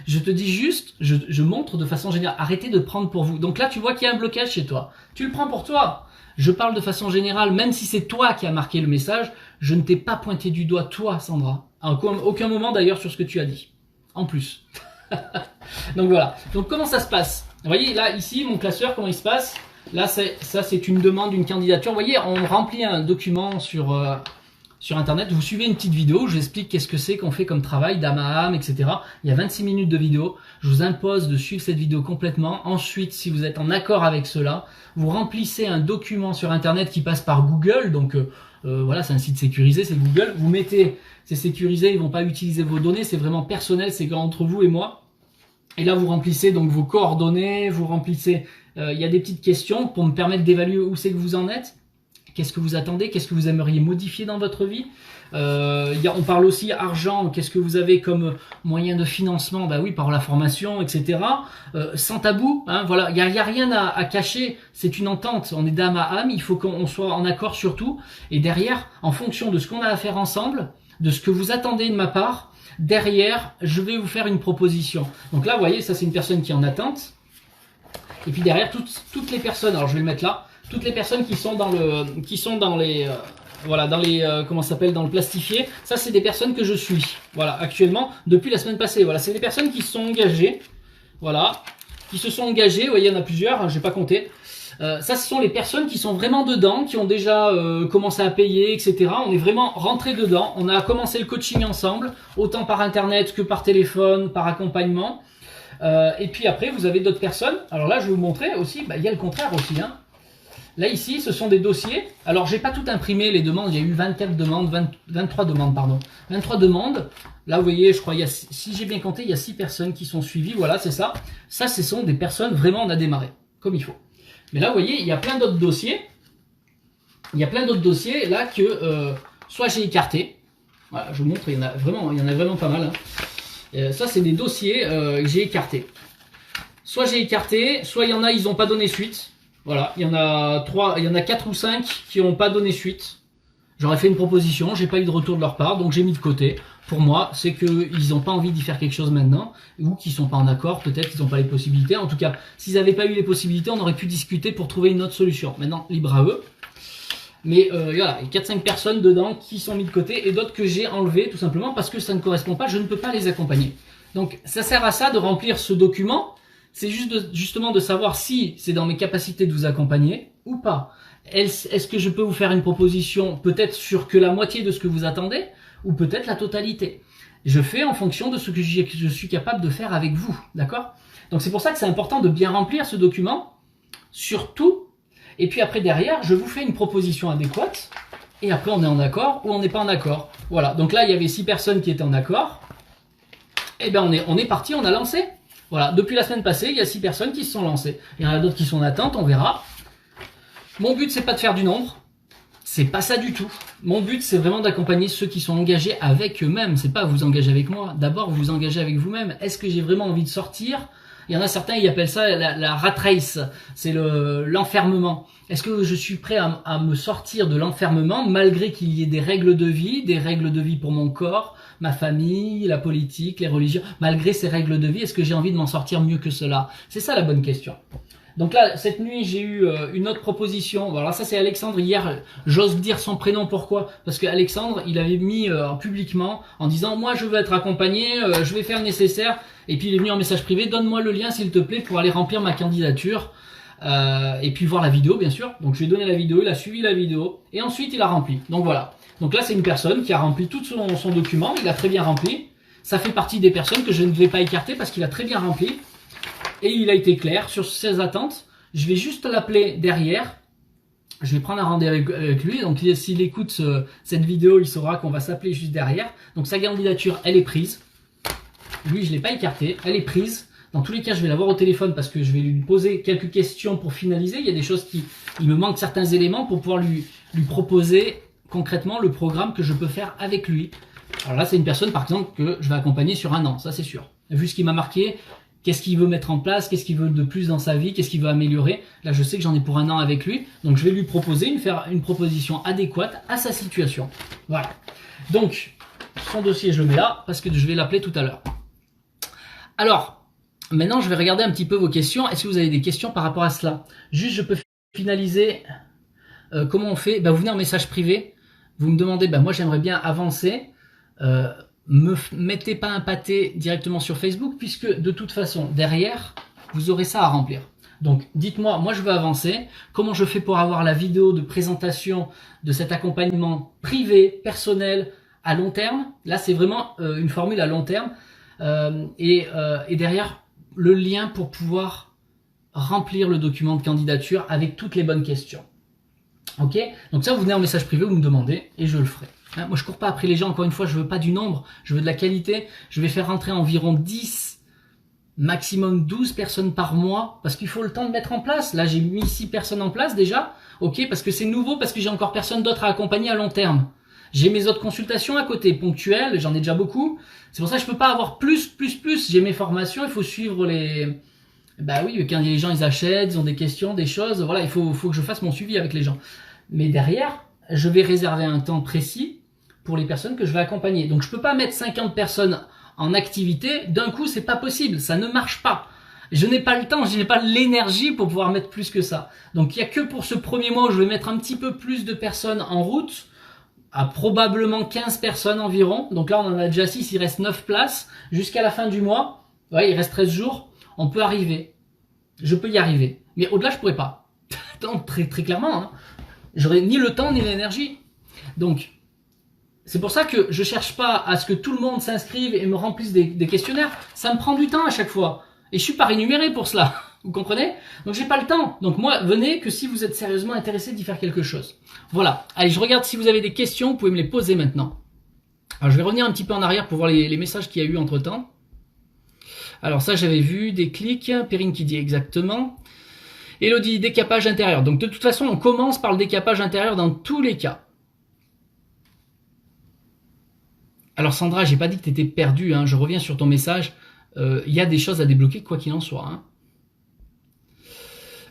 Je te dis juste, je montre de façon générale, arrêtez de prendre pour vous. Donc là, tu vois qu'il y a un blocage chez toi. Tu le prends pour toi. Je parle de façon générale, même si c'est toi qui as marqué le message, je ne t'ai pas pointé du doigt, toi, Sandra. À aucun moment d'ailleurs sur ce que tu as dit. En plus. Donc voilà. Donc comment ça se passe? Vous voyez, là, ici, mon classeur, comment il se passe? Là, ça, c'est une demande, une candidature. Vous voyez, on remplit un document sur Internet, vous suivez une petite vidéo, je vous explique qu'est-ce que c'est qu'on fait comme travail, d'âme à âme, etc. Il y a 26 minutes de vidéo, je vous impose de suivre cette vidéo complètement. Ensuite, si vous êtes en accord avec cela, vous remplissez un document sur Internet qui passe par Google, donc voilà, c'est un site sécurisé, c'est Google. Vous mettez, c'est sécurisé, ils vont pas utiliser vos données, c'est vraiment personnel, c'est entre vous et moi. Et là, vous remplissez donc vos coordonnées, vous remplissez, il y a des petites questions pour me permettre d'évaluer où c'est que vous en êtes. Qu'est-ce que vous attendez? Qu'est-ce que vous aimeriez modifier dans votre vie? On parle aussi argent. Qu'est-ce que vous avez comme moyen de financement? Bah oui, par la formation, etc. Sans tabou. Hein, voilà, il y a rien à cacher. C'est une entente. On est d'âme à âme. Il faut qu'on soit en accord sur tout. Et derrière, en fonction de ce qu'on a à faire ensemble, de ce que vous attendez de ma part, derrière, je vais vous faire une proposition. Donc là, vous voyez, ça c'est une personne qui est en attente. Et puis derrière, toutes les personnes. Alors je vais le mettre là. Toutes les personnes qui sont dans les comment ça s'appelle, dans le plastifié, ça c'est des personnes que je suis. Voilà, actuellement depuis la semaine passée. Voilà, c'est des personnes qui se sont engagées. Voilà, qui se sont engagées. Vous voyez, il y en a plusieurs, hein, je vais pas compter. Ça, ce sont les personnes qui sont vraiment dedans, qui ont déjà commencé à payer, etc. On est vraiment rentré dedans. On a commencé le coaching ensemble, autant par internet que par téléphone, par accompagnement. Et puis après, vous avez d'autres personnes. Alors là, je vais vous montrer aussi. Bah, il y a le contraire aussi, hein. Là, ici, ce sont des dossiers. Alors, j'ai pas tout imprimé, les demandes. Il y a eu 24 demandes, 23 demandes, pardon. 23 demandes. Là, vous voyez, je crois, si j'ai bien compté, il y a 6 personnes qui sont suivies. Voilà, c'est ça. Ça, ce sont des personnes, vraiment, on a démarré, comme il faut. Mais là, vous voyez, il y a plein d'autres dossiers. Il y a plein d'autres dossiers, là, que soit j'ai écarté. Voilà, je vous montre, il y en a vraiment pas mal. Hein. Ça, c'est des dossiers que j'ai écartés. Soit j'ai écarté, soit il y en a, ils n'ont pas donné suite. Voilà, il y en a 4 ou 5 qui n'ont pas donné suite. J'aurais fait une proposition, j'ai pas eu de retour de leur part, donc j'ai mis de côté. Pour moi, c'est qu'ils n'ont pas envie d'y faire quelque chose maintenant, ou qu'ils sont pas en accord, peut-être qu'ils n'ont pas les possibilités. En tout cas, s'ils n'avaient pas eu les possibilités, on aurait pu discuter pour trouver une autre solution. Maintenant, libre à eux. Mais voilà, il y a 4-5 personnes dedans qui sont mis de côté et d'autres que j'ai enlevées tout simplement parce que ça ne correspond pas, je ne peux pas les accompagner. Donc ça sert à ça de remplir ce document, c'est justement de savoir si c'est dans mes capacités de vous accompagner ou pas. Est-ce que je peux vous faire une proposition peut-être sur que la moitié de ce que vous attendez ou peut-être la totalité. Je fais en fonction de ce que je suis capable de faire avec vous, d'accord? Donc c'est pour ça que c'est important de bien remplir ce document, surtout. Et puis après, derrière, je vous fais une proposition adéquate. Et après, on est en accord ou on n'est pas en accord. Voilà, donc là, il y avait 6 personnes qui étaient en accord. Et bien, on est parti, on a lancé. Voilà, depuis la semaine passée, il y a 6 personnes qui se sont lancées. Il y en a d'autres qui sont en attente, on verra. Mon but, c'est pas de faire du nombre. C'est pas ça du tout. Mon but, c'est vraiment d'accompagner ceux qui sont engagés avec eux-mêmes. C'est pas vous engager avec moi. D'abord, vous engagez avec vous-même. Est-ce que j'ai vraiment envie de sortir ? Il y en a certains, ils appellent ça la rat race, c'est l'enfermement. Est-ce que je suis prêt à me sortir de l'enfermement malgré qu'il y ait des règles de vie pour mon corps, ma famille, la politique, les religions, malgré ces règles de vie, est-ce que j'ai envie de m'en sortir mieux que cela? C'est ça la bonne question. Donc là, cette nuit, j'ai eu une autre proposition. Voilà, ça c'est Alexandre. Hier, j'ose dire son prénom. Pourquoi? Parce que Alexandre, il avait mis publiquement en disant « Moi, je veux être accompagné, je vais faire le nécessaire. » Et puis, il est venu en message privé « Donne-moi le lien, s'il te plaît, pour aller remplir ma candidature. » Et puis, voir la vidéo, bien sûr. Donc, je lui ai donné la vidéo, il a suivi la vidéo. Et ensuite, il a rempli. Donc, voilà. Donc là, c'est une personne qui a rempli tout son document. Il a très bien rempli. Ça fait partie des personnes que je ne vais pas écarter parce qu'il a très bien rempli. Et il a été clair sur ses attentes. Je vais juste l'appeler derrière. Je vais prendre un rendez-vous avec lui. Donc s'il écoute cette vidéo, il saura qu'on va s'appeler juste derrière. Donc sa candidature, elle est prise. Lui, je ne l'ai pas écarté. Elle est prise. Dans tous les cas, je vais l'avoir au téléphone parce que je vais lui poser quelques questions pour finaliser. Il y a des choses il me manque certains éléments pour pouvoir lui proposer concrètement le programme que je peux faire avec lui. Alors là, c'est une personne, par exemple, que je vais accompagner sur 1 an. Ça, c'est sûr. Vu ce qui m'a marqué, qu'est-ce qu'il veut mettre en place, qu'est-ce qu'il veut de plus dans sa vie, qu'est-ce qu'il veut améliorer. Là, je sais que j'en ai pour 1 an avec lui. Donc, je vais lui proposer, faire une proposition adéquate à sa situation. Voilà. Donc, son dossier, je le mets là parce que je vais l'appeler tout à l'heure. Alors, maintenant, je vais regarder un petit peu vos questions. Est-ce que vous avez des questions par rapport à cela? Juste, je peux finaliser. Comment on fait? Vous venez en message privé. Vous me demandez, moi, j'aimerais bien avancer. Me mettez pas un pâté directement sur Facebook puisque de toute façon derrière vous aurez ça à remplir. Donc dites-moi, moi je veux avancer, comment je fais pour avoir la vidéo de présentation de cet accompagnement privé, personnel, à long terme. Là c'est vraiment une formule à long terme et derrière le lien pour pouvoir remplir le document de candidature avec toutes les bonnes questions. Ok, donc ça vous venez en message privé, vous me demandez et je le ferai. Moi je cours pas après les gens, encore une fois je veux pas du nombre, je veux de la qualité. Je vais faire rentrer environ 10, maximum 12 personnes par mois parce qu'il faut le temps de mettre en place. Là j'ai mis 6 personnes en place déjà, ok, parce que c'est nouveau, parce que j'ai encore personne d'autre à accompagner à long terme. J'ai mes autres consultations à côté, ponctuelles, j'en ai déjà beaucoup. C'est pour ça que je peux pas avoir plus. J'ai mes formations, il faut suivre les... oui, quand les gens ils achètent, ils ont des questions, des choses, voilà, il faut que je fasse mon suivi avec les gens. Mais derrière, je vais réserver un temps précis pour les personnes que je vais accompagner. Donc je peux pas mettre 50 personnes en activité d'un coup, c'est pas possible, ça ne marche pas. Je n'ai pas le temps, je n'ai pas l'énergie pour pouvoir mettre plus que ça. Donc il y a que pour ce premier mois où je vais mettre un petit peu plus de personnes en route, à probablement 15 personnes environ. Donc là on en a déjà 6, il reste 9 places jusqu'à la fin du mois. Ouais, il reste 13 jours, on peut arriver. Je peux y arriver. Mais au-delà, je pourrais pas. Donc très clairement, hein. J'aurais ni le temps ni l'énergie. Donc c'est pour ça que je cherche pas à ce que tout le monde s'inscrive et me remplisse des questionnaires. Ça me prend du temps à chaque fois. Et je suis pas rémunéré pour cela. Vous comprenez? Donc j'ai pas le temps. Donc moi, venez que si vous êtes sérieusement intéressé d'y faire quelque chose. Voilà. Allez, je regarde si vous avez des questions. Vous pouvez me les poser maintenant. Alors je vais revenir un petit peu en arrière pour voir les messages qu'il y a eu entre temps. Alors ça, j'avais vu des clics. Perrine qui dit exactement. Elodie, décapage intérieur. Donc de toute façon, on commence par le décapage intérieur dans tous les cas. Alors Sandra, j'ai pas dit que tu étais perdue, hein, je reviens sur ton message. Il y a des choses à débloquer quoi qu'il en soit. Hein.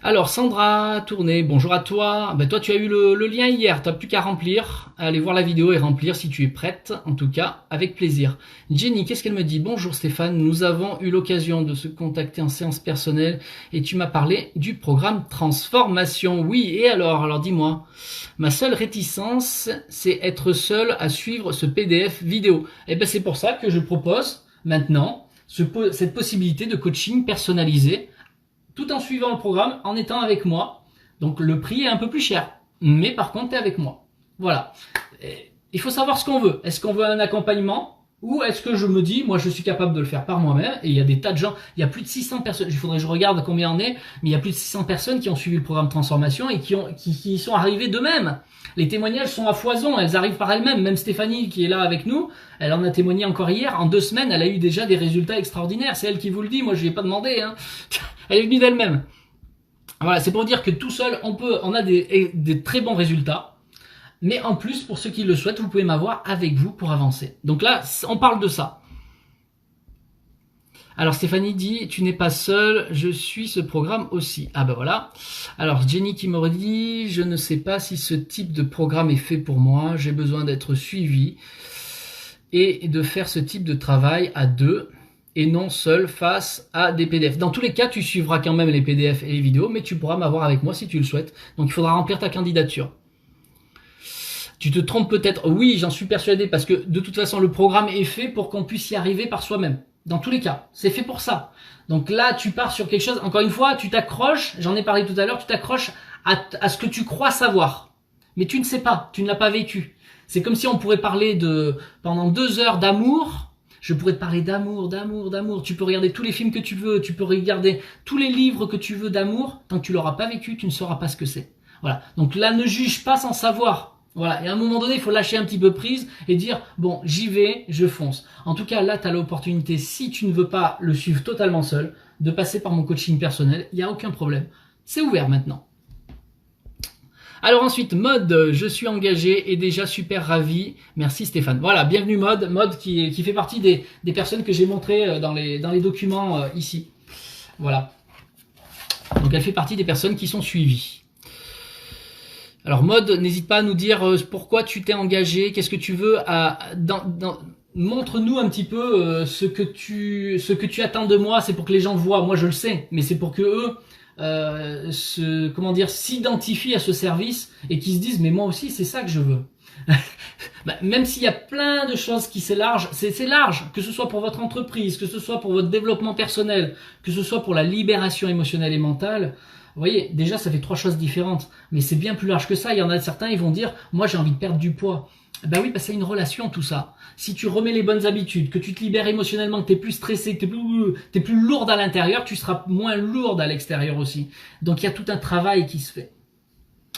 Alors Sandra Tourné, bonjour à toi. Ben, toi tu as eu le lien hier, tu n'as plus qu'à remplir. Aller voir la vidéo et remplir si tu es prête, en tout cas avec plaisir. Jenny, qu'est-ce qu'elle me dit? Bonjour Stéphane, nous avons eu l'occasion de se contacter en séance personnelle et tu m'as parlé du programme Transformation. Oui, et alors dis-moi. Ma seule réticence, c'est être seul à suivre ce PDF vidéo. Et ben c'est pour ça que je propose maintenant cette possibilité de coaching personnalisé tout en suivant le programme, en étant avec moi. Donc le prix est un peu plus cher, mais par contre tu es avec moi. Voilà. Il faut savoir ce qu'on veut. Est-ce qu'on veut un accompagnement ou est-ce que je me dis, moi je suis capable de le faire par moi-même? Et il y a des tas de gens, il y a plus de 600 personnes, il faudrait que je regarde combien on est, mais il y a plus de 600 personnes qui ont suivi le programme Transformation et qui y sont arrivées d'eux-mêmes. Les témoignages sont à foison, elles arrivent par elles-mêmes. Même Stéphanie qui est là avec nous, elle en a témoigné encore hier. En 2 semaines, elle a eu déjà des résultats extraordinaires. C'est elle qui vous le dit, moi je lui ai pas demandé. Hein. Elle est venue d'elle-même. Voilà, c'est pour dire que tout seul, on a des très bons résultats. Mais en plus, pour ceux qui le souhaitent, vous pouvez m'avoir avec vous pour avancer. Donc là, on parle de ça. Alors Stéphanie dit, tu n'es pas seule, je suis ce programme aussi. Ah ben voilà. Alors Jenny qui me dit, je ne sais pas si ce type de programme est fait pour moi, j'ai besoin d'être suivi et de faire ce type de travail à 2 et non seul face à des PDF. Dans tous les cas, tu suivras quand même les PDF et les vidéos, mais tu pourras m'avoir avec moi si tu le souhaites. Donc il faudra remplir ta candidature. Tu te trompes peut-être, oui, j'en suis persuadé, parce que de toute façon, le programme est fait pour qu'on puisse y arriver par soi-même. Dans tous les cas, c'est fait pour ça. Donc là, tu pars sur quelque chose, encore une fois, tu t'accroches, j'en ai parlé tout à l'heure, tu t'accroches à ce que tu crois savoir. Mais tu ne sais pas, tu ne l'as pas vécu. C'est comme si on pourrait parler pendant 2 heures d'amour, je pourrais te parler d'amour. Tu peux regarder tous les films que tu veux, tu peux regarder tous les livres que tu veux d'amour, tant que tu l'auras pas vécu, tu ne sauras pas ce que c'est. Voilà. Donc là, ne juge pas sans savoir. Voilà, et à un moment donné, il faut lâcher un petit peu prise et dire, bon, j'y vais, je fonce. En tout cas, là, tu as l'opportunité, si tu ne veux pas le suivre totalement seul, de passer par mon coaching personnel, il n'y a aucun problème. C'est ouvert maintenant. Alors ensuite, Mode, je suis engagé et déjà super ravi. Merci Stéphane. Voilà, bienvenue Mode. Mode qui fait partie des personnes que j'ai montrées dans les documents ici. Voilà. Donc elle fait partie des personnes qui sont suivies. Alors Mode, n'hésite pas à nous dire pourquoi tu t'es engagé, qu'est-ce que tu veux. Montre-nous un petit peu ce que tu attends de moi. C'est pour que les gens voient. Moi je le sais, mais c'est pour que eux s'identifient à ce service et qu'ils se disent mais moi aussi c'est ça que je veux. Bah, même s'il y a plein de choses qui s'élargent, c'est large, que ce soit pour votre entreprise, que ce soit pour votre développement personnel, que ce soit pour la libération émotionnelle et mentale. Vous voyez, déjà ça fait 3 choses différentes, mais c'est bien plus large que ça. Il y en a certains, ils vont dire, moi j'ai envie de perdre du poids. Ben oui, c'est une relation tout ça. Si tu remets les bonnes habitudes, que tu te libères émotionnellement, que tu es plus stressé, que tu es plus lourde à l'intérieur, tu seras moins lourde à l'extérieur aussi. Donc il y a tout un travail qui se fait.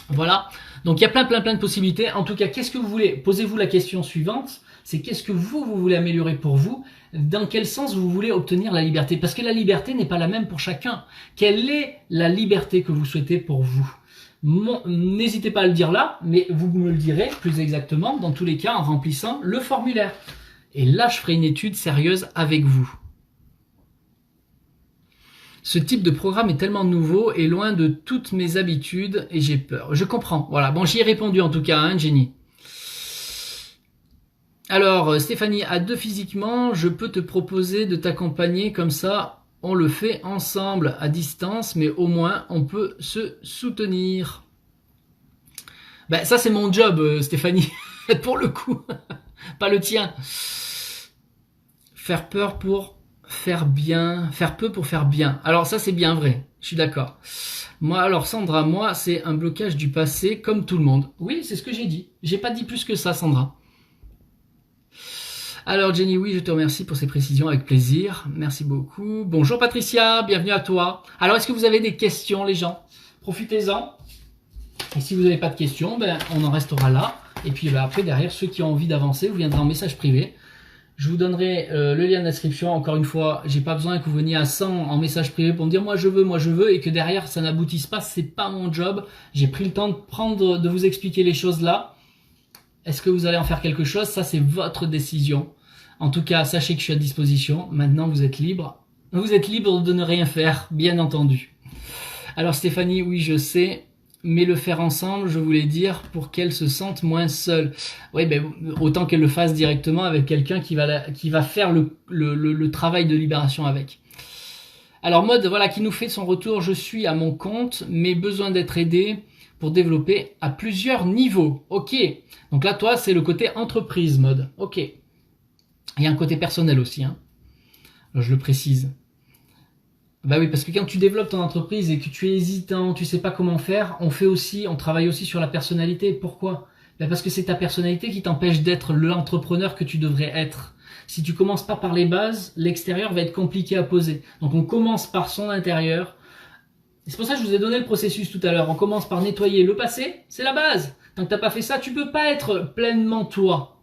Voilà, donc il y a plein de possibilités. En tout cas, qu'est-ce que vous voulez? Posez-vous la question suivante, c'est qu'est-ce que vous voulez améliorer pour vous? Dans quel sens vous voulez obtenir la liberté? Parce que la liberté n'est pas la même pour chacun. Quelle est la liberté que vous souhaitez pour vous? N'hésitez pas à le dire là, mais vous me le direz plus exactement, dans tous les cas, en remplissant le formulaire. Et là, je ferai une étude sérieuse avec vous. Ce type de programme est tellement nouveau et loin de toutes mes habitudes et j'ai peur. Je comprends. Voilà. Bon, j'y ai répondu en tout cas, hein, Jenny. Alors, Stéphanie, à 2 physiquement, je peux te proposer de t'accompagner comme ça. On le fait ensemble à distance, mais au moins on peut se soutenir. Ben, ça c'est mon job, Stéphanie, pour le coup, pas le tien. Faire peur pour faire bien, faire peu pour faire bien. Alors ça c'est bien vrai, je suis d'accord. Moi, alors Sandra, moi c'est un blocage du passé comme tout le monde. Oui, c'est ce que j'ai dit. J'ai pas dit plus que ça, Sandra. Alors Jenny, oui, je te remercie pour ces précisions avec plaisir. Merci beaucoup. Bonjour Patricia, bienvenue à toi. Alors est-ce que vous avez des questions les gens? Profitez-en. Et si vous n'avez pas de questions, ben, on en restera là. Et puis ben, après, derrière, ceux qui ont envie d'avancer, vous viendrez en message privé. Je vous donnerai le lien d'inscription. Encore une fois, j'ai pas besoin que vous veniez à 100 en message privé pour me dire moi je veux, et que derrière ça n'aboutisse pas. C'est pas mon job. J'ai pris le temps de vous expliquer les choses là. Est-ce que vous allez en faire quelque chose? Ça, c'est votre décision. En tout cas, sachez que je suis à disposition. Maintenant, vous êtes libre. Vous êtes libre de ne rien faire, bien entendu. Alors Stéphanie, oui, je sais, mais le faire ensemble, je voulais dire, pour qu'elle se sente moins seule. Oui, ben, autant qu'elle le fasse directement avec quelqu'un qui va faire le travail de libération avec. Alors Mode, voilà, qui nous fait son retour. Je suis à mon compte, mais besoin d'être aidé pour développer à plusieurs niveaux. Ok. Donc là, toi, c'est le côté entreprise, Mode. Ok. Il y a un côté personnel aussi, hein. Alors, je le précise. Bah oui, parce que quand tu développes ton entreprise et que tu es hésitant, tu sais pas comment faire, on travaille aussi sur la personnalité. Pourquoi? Bah parce que c'est ta personnalité qui t'empêche d'être l'entrepreneur que tu devrais être. Si tu commences pas par les bases, l'extérieur va être compliqué à poser. Donc on commence par son intérieur. C'est pour ça que je vous ai donné le processus tout à l'heure. On commence par nettoyer le passé, c'est la base. Tant que t'as pas fait ça, tu peux pas être pleinement toi.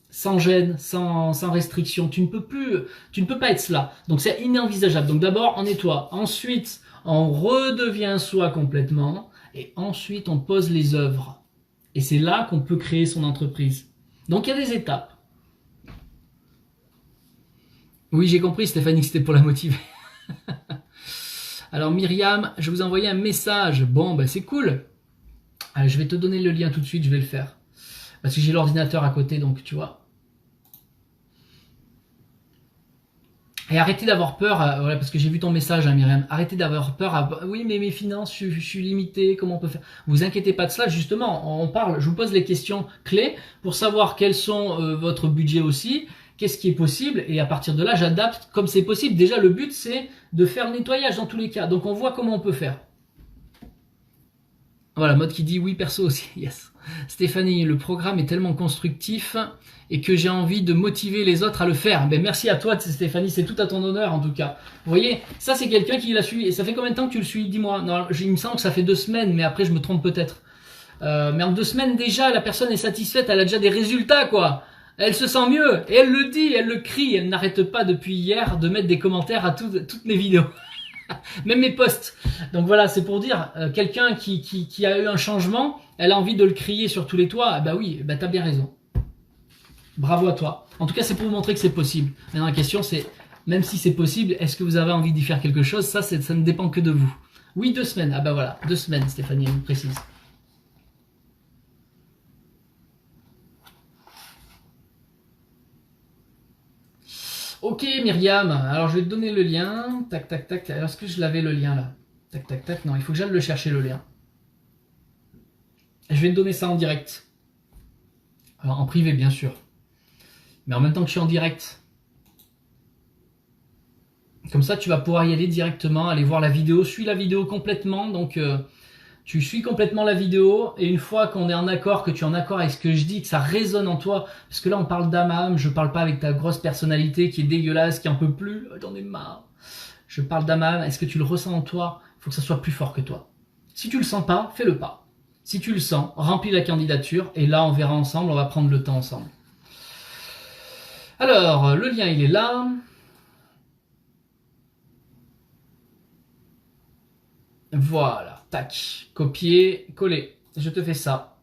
Sans gêne, sans restriction, tu ne peux pas être cela. Donc c'est inenvisageable. Donc d'abord on nettoie, ensuite on redevient soi complètement, et ensuite on pose les œuvres. Et c'est là qu'on peut créer son entreprise. Donc il y a des étapes. Oui, j'ai compris Stéphanie que c'était pour la motiver. Alors Myriam, je vous ai envoyé un message. Bon, ben c'est cool. Allez, je vais te donner le lien tout de suite, je vais le faire. Parce que j'ai l'ordinateur à côté, donc tu vois. Et arrêtez d'avoir peur, voilà, parce que j'ai vu ton message, hein, Myriam. Arrêtez d'avoir peur. Oui, mais mes finances, je suis limité. Comment on peut faire? Vous inquiétez pas de cela. Justement, on parle. Je vous pose les questions clés pour savoir quels sont votre budget aussi. Qu'est-ce qui est possible? Et à partir de là, j'adapte comme c'est possible. Déjà, le but, c'est de faire le nettoyage dans tous les cas. Donc, on voit comment on peut faire. Voilà, Mode qui dit oui, perso aussi. Yes. Stéphanie, le programme est tellement constructif et que j'ai envie de motiver les autres à le faire. Ben, merci à toi, Stéphanie, c'est tout à ton honneur en tout cas. Vous voyez, ça c'est quelqu'un qui l'a suivi. Et ça fait combien de temps que tu le suis? Dis-moi. Non, il me semble que ça fait 2 semaines, mais après je me trompe peut-être. Mais en 2 semaines déjà, la personne est satisfaite, elle a déjà des résultats, quoi. Elle se sent mieux, et elle le dit, elle le crie, elle n'arrête pas depuis hier de mettre des commentaires à toutes mes vidéos. Même mes posts. Donc voilà, c'est pour dire, quelqu'un qui a eu un changement, elle a envie de le crier sur tous les toits. Bah oui, bah t'as bien raison. Bravo à toi. En tout cas, c'est pour vous montrer que c'est possible. Maintenant, la question, c'est, même si c'est possible, est-ce que vous avez envie d'y faire quelque chose? Ça ne dépend que de vous. Oui, 2 semaines. Ah bah voilà, 2 semaines, Stéphanie, elle me précise. Ok, Myriam. Alors, je vais te donner le lien. Tac, tac, tac. Alors, est-ce que je l'avais le lien là? Tac, tac, tac. Non, il faut que j'aille le chercher, le lien. Je vais te donner ça en direct. Alors, en privé, bien sûr. Mais en même temps que je suis en direct. Comme ça, tu vas pouvoir y aller directement, aller voir la vidéo. Suis la vidéo complètement. Donc, tu suis complètement la vidéo. Et une fois qu'on est en accord, que tu es en accord avec ce que je dis, que ça résonne en toi. Parce que là, on parle d'âme à âme. Je parle pas avec ta grosse personnalité qui est dégueulasse, qui en peut plus. J'en ai marre. Je parle d'âme à âme. Est-ce que tu le ressens en toi? Il faut que ça soit plus fort que toi. Si tu le sens pas, fais-le pas. Si tu le sens, remplis la candidature. Et là, on verra ensemble. On va prendre le temps ensemble. Alors, le lien, il est là. Voilà, tac, copier, coller. Je te fais ça.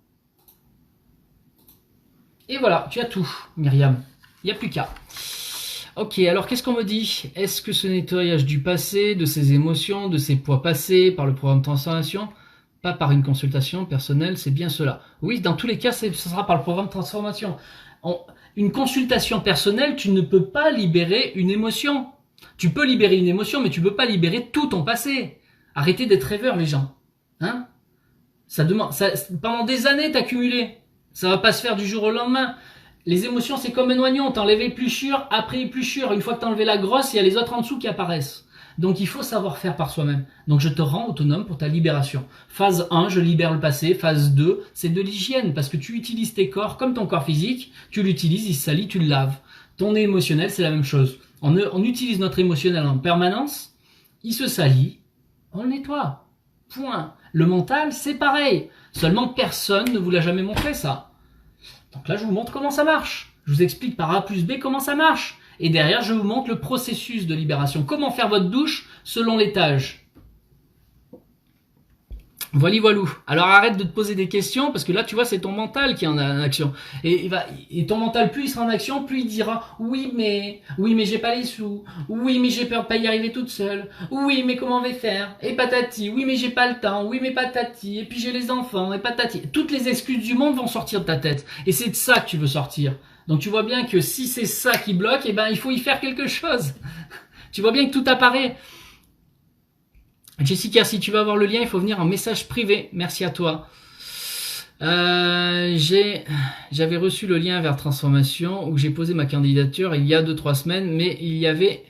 Et voilà, tu as tout, Myriam. Il n'y a plus qu'à. Ok, alors qu'est-ce qu'on me dit? Est-ce que ce nettoyage du passé, de ses émotions, de ses poids passés, par le programme de transformation, pas par une consultation personnelle, c'est bien cela? Oui, dans tous les cas, ce sera par le programme de transformation. Une consultation personnelle, tu ne peux pas libérer une émotion. Tu peux libérer une émotion, mais tu ne peux pas libérer tout ton passé. Arrêtez d'être rêveurs, les gens. Hein? Pendant des années, t'as cumulé. Ça va pas se faire du jour au lendemain. Les émotions, c'est comme un oignon. T'enlèves l'épluchure, après l'épluchure. Une fois que t'as enlevé la grosse, il y a les autres en dessous qui apparaissent. Donc il faut savoir faire par soi-même. Donc je te rends autonome pour ta libération. Phase 1, je libère le passé. Phase 2, c'est de l'hygiène. Parce que tu utilises tes corps comme ton corps physique. Tu l'utilises, il se salit, tu le laves. Ton émotionnel, c'est la même chose. On utilise notre émotionnel en permanence. Il se salit, on le nettoie. Point. Le mental, c'est pareil. Seulement personne ne vous l'a jamais montré, ça. Donc là, je vous montre comment ça marche. Je vous explique par A plus B comment ça marche. Et derrière, je vous montre le processus de libération. Comment faire votre douche selon l'étage. Voilà, voilou. Alors arrête de te poser des questions parce que là, tu vois, c'est ton mental qui est en action. Et ton mental, plus il sera en action, plus il dira oui, mais j'ai pas les sous. Oui, mais j'ai peur de pas y arriver toute seule. Oui, mais comment on va faire? Et patati. Oui, mais j'ai pas le temps. Oui, mais patati. Et puis j'ai les enfants. Et patati. Toutes les excuses du monde vont sortir de ta tête. Et c'est de ça que tu veux sortir. Donc tu vois bien que si c'est ça qui bloque, eh ben il faut y faire quelque chose. Tu vois bien que tout apparaît. Jessica, si tu veux avoir le lien, il faut venir en message privé. Merci à toi. J'avais reçu le lien vers Transformation où j'ai posé ma candidature il y a 2-3 semaines, mais il n'y avait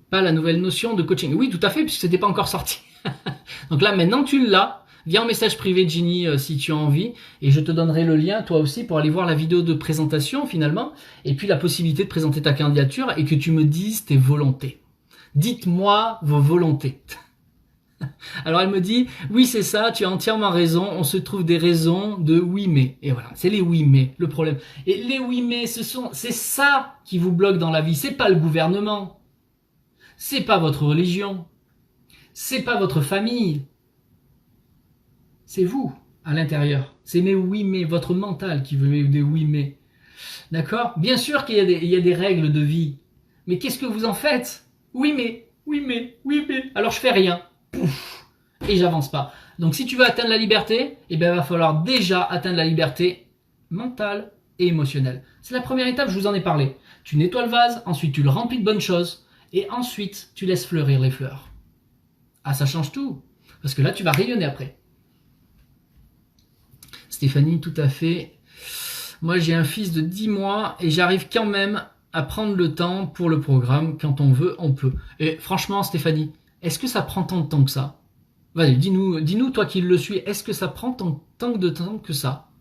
pas la nouvelle notion de coaching. Oui, tout à fait, puisque c'était pas encore sorti. Donc là, maintenant, tu l'as. Viens en message privé, Ginny, si tu as envie, et je te donnerai le lien, toi aussi, pour aller voir la vidéo de présentation, finalement, et puis la possibilité de présenter ta candidature et que tu me dises tes volontés. Dites-moi vos volontés. Alors elle me dit, oui c'est ça, tu as entièrement raison, on se trouve des raisons de oui mais. Et voilà, c'est les oui mais, le problème. Et les oui mais, c'est ça qui vous bloque dans la vie, c'est pas le gouvernement, c'est pas votre religion, c'est pas votre famille, c'est vous à l'intérieur. C'est mes oui mais, votre mental qui veut des oui mais. D'accord? Bien sûr qu'il y a des règles de vie, mais qu'est-ce que vous en faites? Oui mais, oui mais, oui mais. Alors je fais rien. Pouf, et j'avance pas. Donc si tu veux atteindre la liberté, eh ben, il va falloir déjà atteindre la liberté mentale et émotionnelle. C'est la première étape, je vous en ai parlé. Tu nettoies le vase, ensuite tu le remplis de bonnes choses, et ensuite tu laisses fleurir les fleurs. Ah, ça change tout, parce que là tu vas rayonner après. Stéphanie, tout à fait. Moi j'ai un fils de 10 mois et j'arrive quand même à prendre le temps pour le programme. Quand on veut, on peut. Et franchement Stéphanie, est-ce que ça prend tant de temps que ça? Vas-y, dis-nous, toi qui le suis, est-ce que ça prend tant de temps que ça?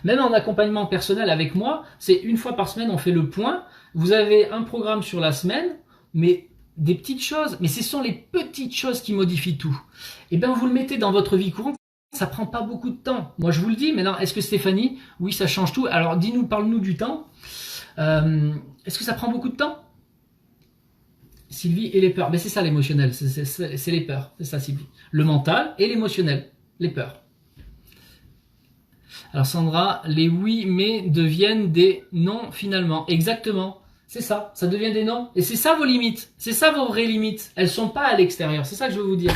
Même en accompagnement personnel avec moi, c'est une fois par semaine, on fait le point. Vous avez un programme sur la semaine, mais des petites choses. Mais ce sont les petites choses qui modifient tout. Et bien, vous le mettez dans votre vie courante, ça prend pas beaucoup de temps. Moi, je vous le dis. Maintenant, est-ce que Stéphanie, oui, ça change tout. Alors, dis-nous, parle-nous du temps. Est-ce que ça prend beaucoup de temps? Sylvie, et les peurs. Mais c'est ça l'émotionnel, c'est les peurs. C'est ça Sylvie. Le mental et l'émotionnel, les peurs. Alors Sandra, les oui mais deviennent des non finalement. Exactement. C'est ça, ça devient des non. Et c'est ça vos limites. C'est ça vos vraies limites. Elles sont pas à l'extérieur. C'est ça que je veux vous dire.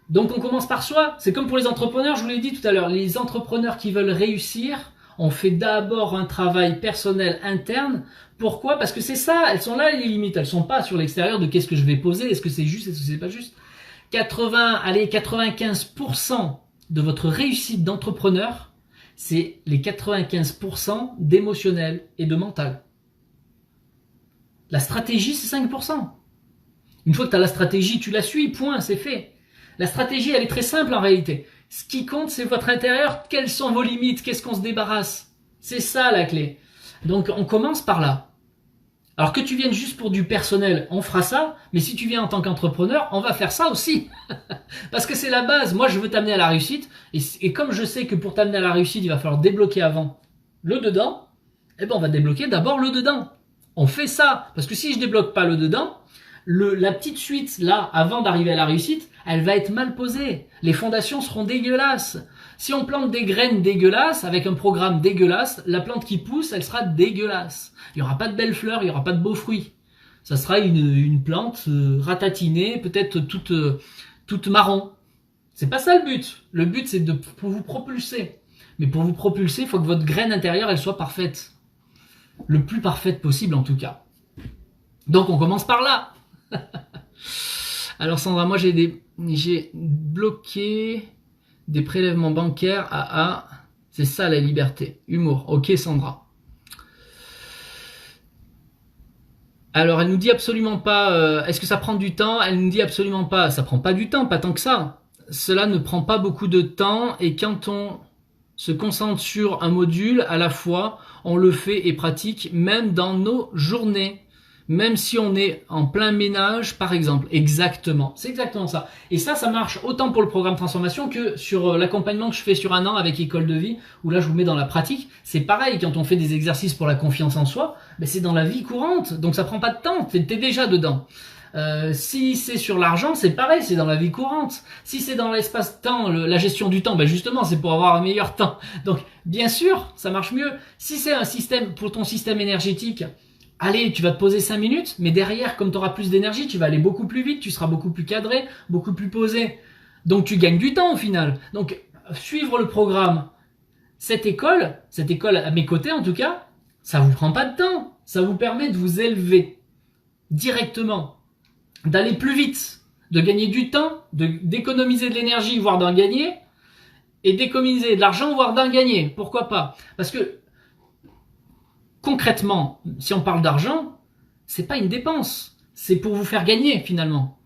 Donc on commence par soi. C'est comme pour les entrepreneurs, je vous l'ai dit tout à l'heure. Les entrepreneurs qui veulent réussir, on fait d'abord un travail personnel interne. Pourquoi? Parce que c'est ça, elles sont là les limites, elles sont pas sur l'extérieur de qu'est-ce que je vais poser, est-ce que c'est juste, est-ce que c'est pas juste. 95% de votre réussite d'entrepreneur, c'est les 95% d'émotionnel et de mental. La stratégie, c'est 5%. Une fois que tu as la stratégie, tu la suis, point, c'est fait. La stratégie, elle est très simple en réalité. Ce qui compte, c'est votre intérieur. Quelles sont vos limites? Qu'est-ce qu'on se débarrasse? C'est ça la clé. Donc, on commence par là. Alors que tu viennes juste pour du personnel, on fera ça. Mais si tu viens en tant qu'entrepreneur, on va faire ça aussi. Parce que c'est la base. Moi, je veux t'amener à la réussite. Et comme je sais que pour t'amener à la réussite, il va falloir débloquer avant le dedans, eh ben, on va débloquer d'abord le dedans. On fait ça. Parce que si je débloque pas le dedans, la petite suite, là, avant d'arriver à la réussite, elle va être mal posée. Les fondations seront dégueulasses. Si on plante des graines dégueulasses, avec un programme dégueulasse, la plante qui pousse, elle sera dégueulasse. Il n'y aura pas de belles fleurs, il n'y aura pas de beaux fruits. Ça sera une plante ratatinée, peut-être toute marron. C'est pas ça le but. Le but, c'est pour vous propulser. Mais pour vous propulser, il faut que votre graine intérieure, elle soit parfaite. Le plus parfaite possible, en tout cas. Donc, on commence par là. Alors Sandra, moi j'ai bloqué des prélèvements bancaires c'est ça la liberté. Humour. Ok Sandra. Alors elle nous dit absolument pas, est-ce que ça prend du temps? Elle nous dit absolument pas, ça prend pas du temps, pas tant que ça. Cela ne prend pas beaucoup de temps et quand on se concentre sur un module à la fois, on le fait et pratique même dans nos journées. Même si on est en plein ménage, par exemple. Exactement. C'est exactement ça. Et ça marche autant pour le programme transformation que sur l'accompagnement que je fais sur 1 an avec École de Vie, où là, je vous mets dans la pratique. C'est pareil, quand on fait des exercices pour la confiance en soi, ben c'est dans la vie courante. Donc, ça prend pas de temps. T'es déjà dedans. Si c'est sur l'argent, c'est pareil, c'est dans la vie courante. Si c'est dans l'espace-temps, la gestion du temps, ben justement, c'est pour avoir un meilleur temps. Donc, bien sûr, ça marche mieux. Si c'est un système, pour ton système énergétique, allez, tu vas te poser 5 minutes, mais derrière, comme tu auras plus d'énergie, tu vas aller beaucoup plus vite, tu seras beaucoup plus cadré, beaucoup plus posé. Donc, tu gagnes du temps au final. Donc, suivre le programme, cette école à mes côtés en tout cas, ça vous prend pas de temps. Ça vous permet de vous élever directement, d'aller plus vite, de gagner du temps, d'économiser de l'énergie, voire d'en gagner, et d'économiser de l'argent, voire d'en gagner. Pourquoi pas? Parce que concrètement, si on parle d'argent, c'est pas une dépense, c'est pour vous faire gagner finalement.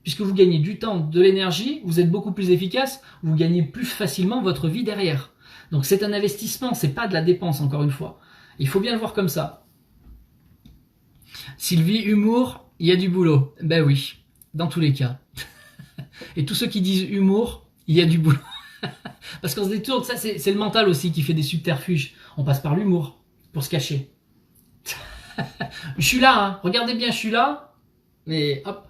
Puisque vous gagnez du temps, de l'énergie, vous êtes beaucoup plus efficace, vous gagnez plus facilement votre vie derrière. Donc c'est un investissement, c'est pas de la dépense encore une fois. Il faut bien le voir comme ça. Sylvie, humour, il y a du boulot. Ben oui, dans tous les cas. Et tous ceux qui disent humour, il y a du boulot. Parce qu'on se détourne, ça c'est le mental aussi qui fait des subterfuges. On passe par l'humour pour se cacher. Je suis là, hein. Regardez bien, je suis là. Mais hop.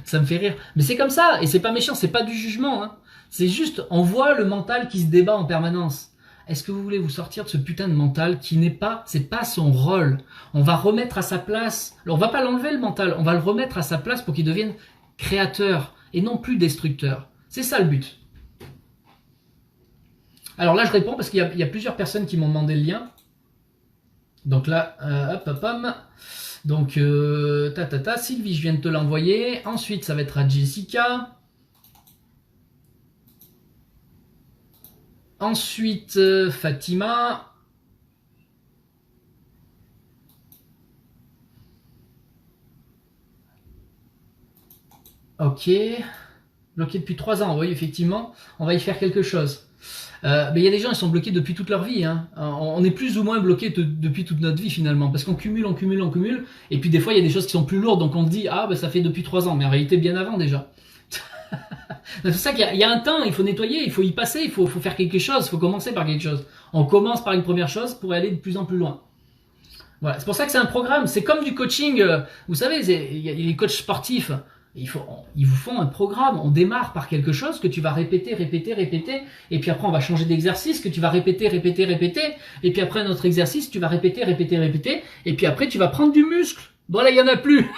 Ça me fait rire. Mais c'est comme ça, et c'est pas méchant, c'est pas du jugement. Hein. C'est juste, on voit le mental qui se débat en permanence. Est-ce que vous voulez vous sortir de ce putain de mental qui n'est pas, c'est pas son rôle. On va remettre à sa place, on va pas l'enlever le mental, on va le remettre à sa place pour qu'il devienne créateur et non plus destructeur. C'est ça le but. Alors là je réponds parce qu'il y a plusieurs personnes qui m'ont demandé le lien. Donc là, hop. Donc, Sylvie, je viens de te l'envoyer. Ensuite, ça va être à Jessica. Ensuite, Fatima. Ok. Bloqué depuis 3 ans, oui, effectivement. On va y faire quelque chose. Mais il y a des gens, ils sont bloqués depuis toute leur vie. Hein. On est plus ou moins bloqués depuis toute notre vie finalement, parce qu'on cumule, et puis des fois il y a des choses qui sont plus lourdes, donc on se dit ah ben ça fait depuis 3 ans, mais en réalité bien avant déjà. C'est pour ça qu'il y a un temps, il faut nettoyer, il faut y passer, il faut faire quelque chose, il faut commencer par quelque chose. On commence par une première chose pour aller de plus en plus loin. Voilà, c'est pour ça que c'est un programme, c'est comme du coaching, vous savez, il y a les coachs sportifs. Ils vous font un programme. On démarre par quelque chose que tu vas répéter, et puis après on va changer d'exercice que tu vas répéter, et puis après un autre exercice tu vas répéter, et puis après tu vas prendre du muscle. Bon là il y en a plus.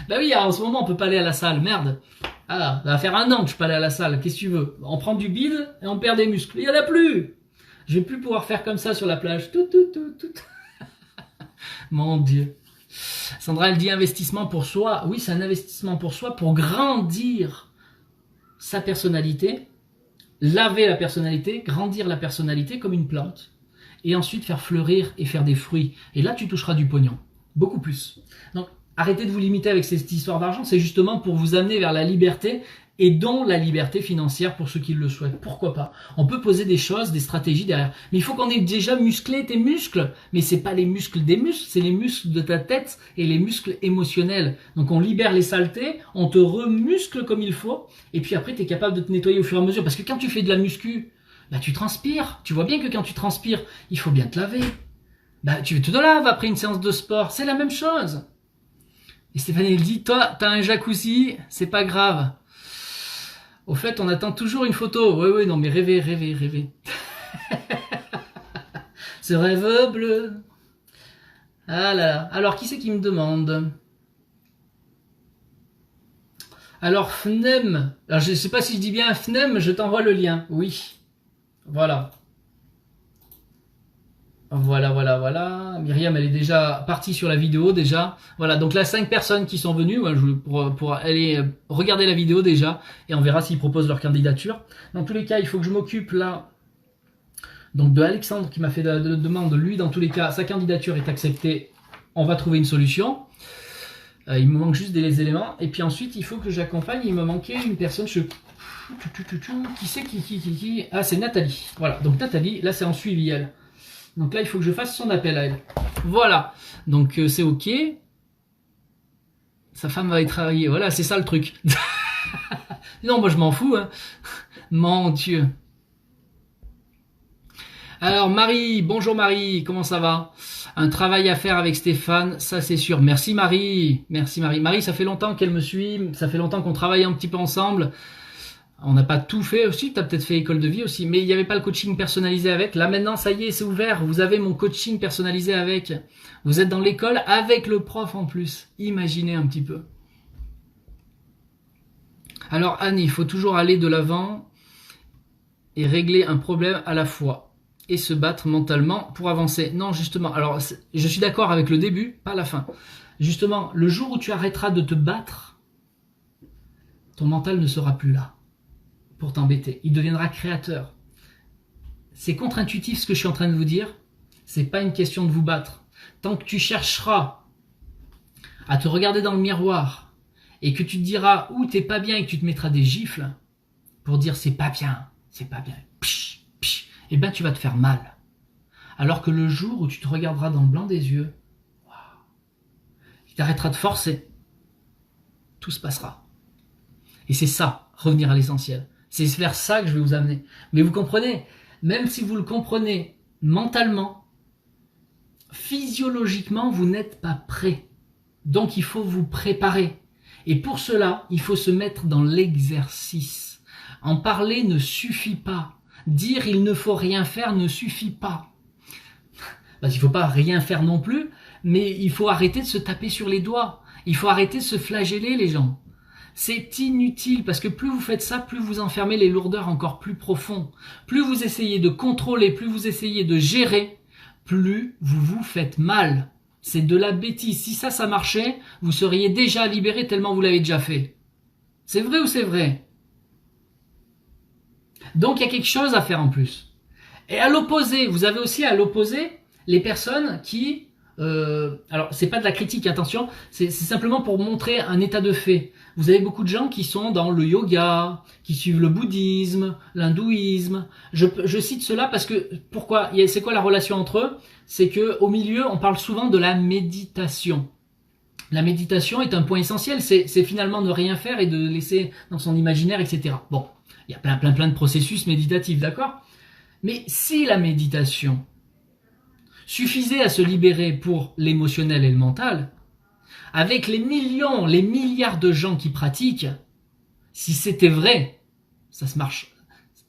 Bah oui, en ce moment on peut pas aller à la salle, merde. Ah, ça va faire 1 an que je peux pas aller à la salle. Qu'est-ce que tu veux? On prend du bide et on perd des muscles. Il y en a plus. Je vais plus pouvoir faire comme ça sur la plage. Tout. Mon Dieu. Sandra, elle dit investissement pour soi. Oui, c'est un investissement pour soi, pour grandir sa personnalité, laver la personnalité, grandir la personnalité comme une plante, et ensuite faire fleurir et faire des fruits. Et là, tu toucheras du pognon, beaucoup plus. Donc, arrêtez de vous limiter avec cette histoire d'argent, c'est justement pour vous amener vers la liberté, et dont la liberté financière pour ceux qui le souhaitent. Pourquoi pas? On peut poser des choses, des stratégies derrière. Mais il faut qu'on ait déjà musclé tes muscles. Mais c'est pas les muscles des muscles, c'est les muscles de ta tête et les muscles émotionnels. Donc on libère les saletés, on te remuscle comme il faut, et puis après tu es capable de te nettoyer au fur et à mesure. Parce que quand tu fais de la muscu, bah tu transpires. Tu vois bien que quand tu transpires, il faut bien te laver. Bah tu te laves après une séance de sport, c'est la même chose. Et Stéphanie elle dit, toi t'as un jacuzzi, c'est pas grave. Au fait, on attend toujours une photo. Oui, non, mais rêvez. Ce rêve bleu. Ah là là. Alors, qui c'est qui me demande? Alors, FNEM. Alors, je ne sais pas si je dis bien FNEM, je t'envoie le lien. Oui. Voilà. Voilà. Myriam, elle est déjà partie sur la vidéo déjà. Voilà, donc là, 5 personnes qui sont venues pour aller regarder la vidéo déjà. Et on verra s'ils proposent leur candidature. Dans tous les cas, il faut que je m'occupe là. Donc de Alexandre qui m'a fait la demande. Lui, dans tous les cas, sa candidature est acceptée. On va trouver une solution. Il me manque juste des éléments. Et puis ensuite, il faut que j'accompagne. Il me manquait une personne. Qui c'est qui Ah, c'est Nathalie. Voilà, donc Nathalie, là c'est en suivi elle. Donc là, il faut que je fasse son appel à elle. Voilà. Donc c'est ok. Sa femme va y travailler. Voilà, c'est ça le truc. Non, moi je m'en fous. Hein. Mon Dieu. Alors Marie, bonjour Marie, comment ça va? Un travail à faire avec Stéphane, ça c'est sûr. Merci Marie, merci Marie. Marie, ça fait longtemps qu'elle me suit, ça fait longtemps qu'on travaille un petit peu ensemble. On n'a pas tout fait aussi, tu as peut-être fait école de vie aussi, mais il n'y avait pas le coaching personnalisé avec. Là maintenant, ça y est, c'est ouvert, vous avez mon coaching personnalisé avec. Vous êtes dans l'école avec le prof en plus. Imaginez un petit peu. Alors Annie, il faut toujours aller de l'avant et régler un problème à la fois et se battre mentalement pour avancer. Non, justement, alors je suis d'accord avec le début, pas la fin. Justement, le jour où tu arrêteras de te battre, ton mental ne sera plus là pour t'embêter. Il deviendra créateur. C'est contre-intuitif ce que je suis en train de vous dire. C'est pas une question de vous battre. Tant que tu chercheras à te regarder dans le miroir et que tu te diras où t'es pas bien et que tu te mettras des gifles pour dire c'est pas bien, psh, psh, eh ben tu vas te faire mal. Alors que le jour où tu te regarderas dans le blanc des yeux, tu t'arrêteras de forcer, tout se passera. Et c'est ça, revenir à l'essentiel. C'est vers ça que je vais vous amener. Mais vous comprenez, même si vous le comprenez mentalement, physiologiquement, vous n'êtes pas prêt. Donc il faut vous préparer. Et pour cela, il faut se mettre dans l'exercice. En parler ne suffit pas. Dire il ne faut rien faire ne suffit pas. Parce qu'il ne faut pas rien faire non plus, mais il faut arrêter de se taper sur les doigts. Il faut arrêter de se flageller les gens. C'est inutile parce que plus vous faites ça, plus vous enfermez les lourdeurs encore plus profondes. Plus vous essayez de contrôler, plus vous essayez de gérer, plus vous vous faites mal. C'est de la bêtise. Si ça marchait, vous seriez déjà libéré tellement vous l'avez déjà fait. C'est vrai ou c'est vrai? Donc il y a quelque chose à faire en plus. Et à l'opposé, vous avez aussi à l'opposé les personnes qui... alors c'est pas de la critique, attention, c'est simplement pour montrer un état de fait. Vous avez beaucoup de gens qui sont dans le yoga, qui suivent le bouddhisme, l'hindouisme. Je cite cela parce que, pourquoi? C'est quoi la relation entre eux? C'est que au milieu, on parle souvent de la méditation. La méditation est un point essentiel, c'est finalement ne rien faire et de laisser dans son imaginaire, etc. Bon, il y a plein de processus méditatifs, d'accord? Mais si la méditation suffisait à se libérer pour l'émotionnel et le mental, avec les millions, les milliards de gens qui pratiquent, si c'était vrai, ça se marche,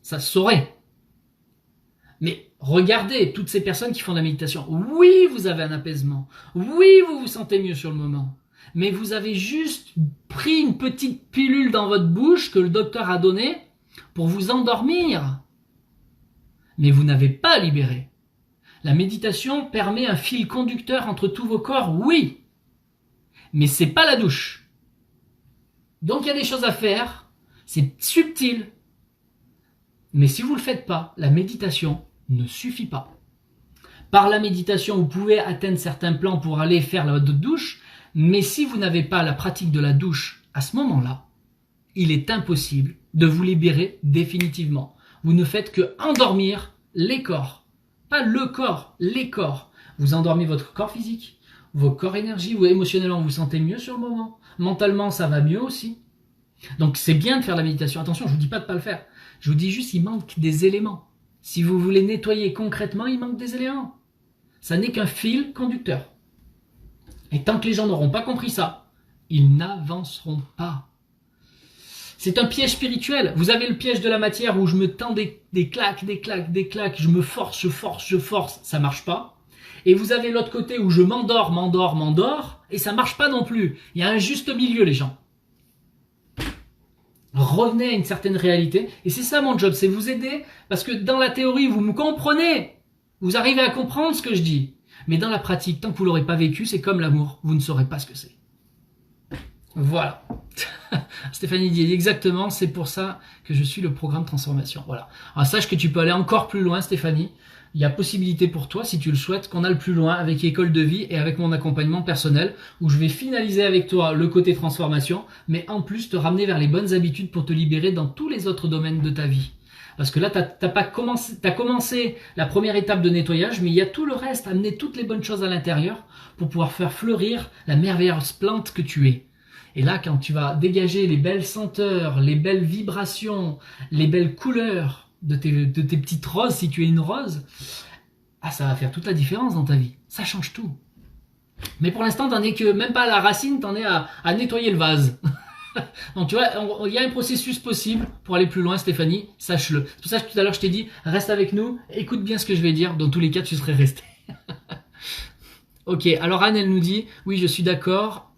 ça se saurait. Mais regardez toutes ces personnes qui font de la méditation. Oui, vous avez un apaisement. Oui, vous vous sentez mieux sur le moment. Mais vous avez juste pris une petite pilule dans votre bouche que le docteur a donnée pour vous endormir. Mais vous n'avez pas libéré. La méditation permet un fil conducteur entre tous vos corps, oui. Mais c'est pas la douche. Donc il y a des choses à faire. C'est subtil. Mais si vous ne le faites pas, la méditation ne suffit pas. Par la méditation, vous pouvez atteindre certains plans pour aller faire la douche, mais si vous n'avez pas la pratique de la douche à ce moment-là, il est impossible de vous libérer définitivement. Vous ne faites que endormir les corps. Pas le corps, les corps. Vous endormez votre corps physique, vos corps énergie, vous émotionnellement vous sentez mieux sur le moment. Mentalement, ça va mieux aussi. Donc c'est bien de faire la méditation. Attention, je ne vous dis pas de ne pas le faire. Je vous dis juste qu'il manque des éléments. Si vous voulez nettoyer concrètement, il manque des éléments. Ça n'est qu'un fil conducteur. Et tant que les gens n'auront pas compris ça, ils n'avanceront pas. C'est un piège spirituel. Vous avez le piège de la matière où je me tends des claques, je me force, je force, ça marche pas. Et vous avez l'autre côté où je m'endors, et ça marche pas non plus. Il y a un juste milieu, les gens. Revenez à une certaine réalité. Et c'est ça mon job, c'est vous aider. Parce que dans la théorie, vous me comprenez. Vous arrivez à comprendre ce que je dis. Mais dans la pratique, tant que vous l'aurez pas vécu, c'est comme l'amour. Vous ne saurez pas ce que c'est. Voilà. Stéphanie dit exactement, c'est pour ça que je suis le programme transformation. Voilà. Alors sache que tu peux aller encore plus loin, Stéphanie. Il y a possibilité pour toi, si tu le souhaites, qu'on aille plus loin avec École de vie et avec mon accompagnement personnel, où je vais finaliser avec toi le côté transformation, mais en plus te ramener vers les bonnes habitudes pour te libérer dans tous les autres domaines de ta vie. Parce que là, t'as commencé la première étape de nettoyage, mais il y a tout le reste, amener toutes les bonnes choses à l'intérieur pour pouvoir faire fleurir la merveilleuse plante que tu es. Et là, quand tu vas dégager les belles senteurs, les belles vibrations, les belles couleurs de tes petites roses, si tu es une rose, ah, ça va faire toute la différence dans ta vie. Ça change tout. Mais pour l'instant, t'en es que, même pas à la racine, t'en es à nettoyer le vase. Donc tu vois, il y a un processus possible pour aller plus loin, Stéphanie, sache-le. C'est pour ça que tout à l'heure je t'ai dit, reste avec nous, écoute bien ce que je vais dire, dans tous les cas tu serais resté. Ok, alors Anne elle nous dit, oui je suis d'accord,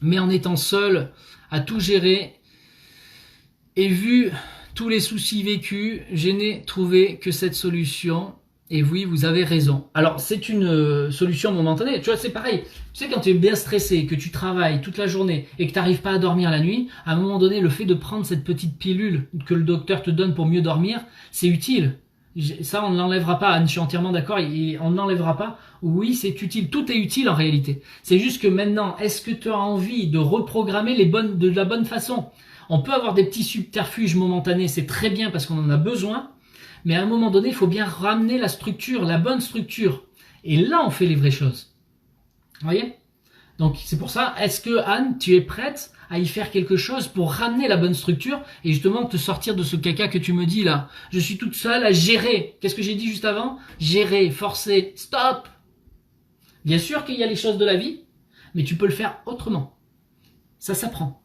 mais en étant seule à tout gérer, et vu tous les soucis vécus, je n'ai trouvé que cette solution. Et oui, vous avez raison. Alors, c'est une solution momentanée. Tu vois, c'est pareil. Tu sais, quand tu es bien stressé, que tu travailles toute la journée et que tu n'arrives pas à dormir la nuit, à un moment donné, le fait de prendre cette petite pilule que le docteur te donne pour mieux dormir, c'est utile. Ça, on ne l'enlèvera pas, Anne, je suis entièrement d'accord, on ne l'enlèvera pas. Oui, c'est utile. Tout est utile en réalité. C'est juste que maintenant, est-ce que tu as envie de reprogrammer de la bonne façon? On peut avoir des petits subterfuges momentanés, c'est très bien parce qu'on en a besoin. Mais à un moment donné, il faut bien ramener la structure, la bonne structure. Et là, on fait les vraies choses. Vous voyez? Donc, c'est pour ça, est-ce que, Anne, tu es prête à y faire quelque chose pour ramener la bonne structure et justement te sortir de ce caca que tu me dis là? Je suis toute seule à gérer. Qu'est-ce que j'ai dit juste avant? Gérer, forcer, stop! Bien sûr qu'il y a les choses de la vie, mais tu peux le faire autrement. Ça s'apprend.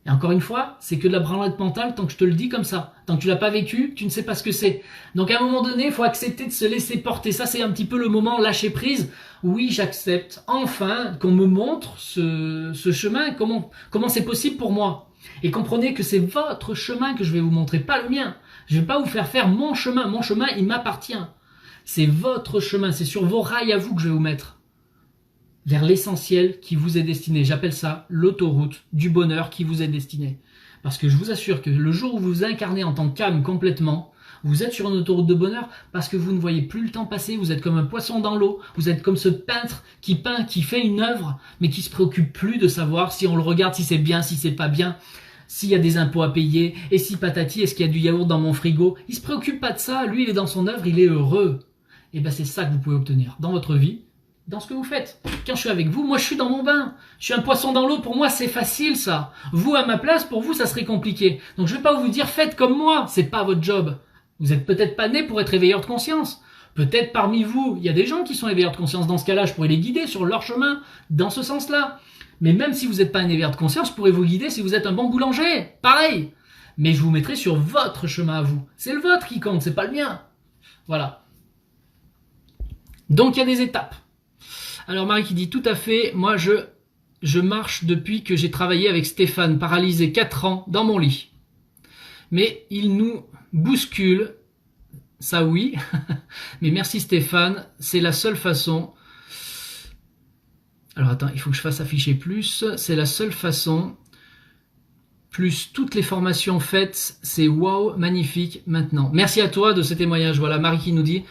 Et encore une fois, c'est que de la branlette mentale tant que je te le dis comme ça. Tant que tu l'as pas vécu, tu ne sais pas ce que c'est. Donc à un moment donné, il faut accepter de se laisser porter. Ça, c'est un petit peu le moment lâcher prise. Oui, j'accepte enfin qu'on me montre ce chemin, comment c'est possible pour moi. Et comprenez que c'est votre chemin que je vais vous montrer, pas le mien. Je vais pas vous faire mon chemin. Mon chemin, il m'appartient. C'est votre chemin, c'est sur vos rails à vous que je vais vous mettre. Vers l'essentiel qui vous est destiné. J'appelle ça l'autoroute du bonheur qui vous est destinée. Parce que je vous assure que le jour où vous vous incarnez en tant qu'âme complètement, vous êtes sur une autoroute de bonheur parce que vous ne voyez plus le temps passer, vous êtes comme un poisson dans l'eau, vous êtes comme ce peintre qui peint, qui fait une œuvre, mais qui se préoccupe plus de savoir si on le regarde, si c'est bien, si c'est pas bien, s'il y a des impôts à payer, et si patati, est-ce qu'il y a du yaourt dans mon frigo. Il se préoccupe pas de ça, lui il est dans son œuvre, il est heureux. Et ben c'est ça que vous pouvez obtenir dans votre vie, dans ce que vous faites. Quand je suis avec vous, moi je suis dans mon bain. Je suis un poisson dans l'eau, pour moi c'est facile ça. Vous à ma place, pour vous ça serait compliqué. Donc je vais pas vous dire faites comme moi, c'est pas votre job. Vous êtes peut-être pas né pour être éveilleur de conscience. Peut-être parmi vous, il y a des gens qui sont éveilleurs de conscience. Dans ce cas-là, je pourrais les guider sur leur chemin, dans ce sens-là. Mais même si vous n'êtes pas un éveilleur de conscience, je pourrais vous guider si vous êtes un bon boulanger. Pareil. Mais je vous mettrai sur votre chemin à vous. C'est le vôtre qui compte, c'est pas le mien. Voilà. Donc il y a des étapes. Alors Marie qui dit tout à fait, moi je marche depuis que j'ai travaillé avec Stéphane, paralysé 4 ans dans mon lit. Mais il nous bouscule, ça oui, mais merci Stéphane, c'est la seule façon. Alors attends, il faut que je fasse afficher plus, c'est la seule façon, plus toutes les formations faites, c'est waouh, magnifique maintenant. Merci à toi de ce témoignage, voilà Marie qui nous dit,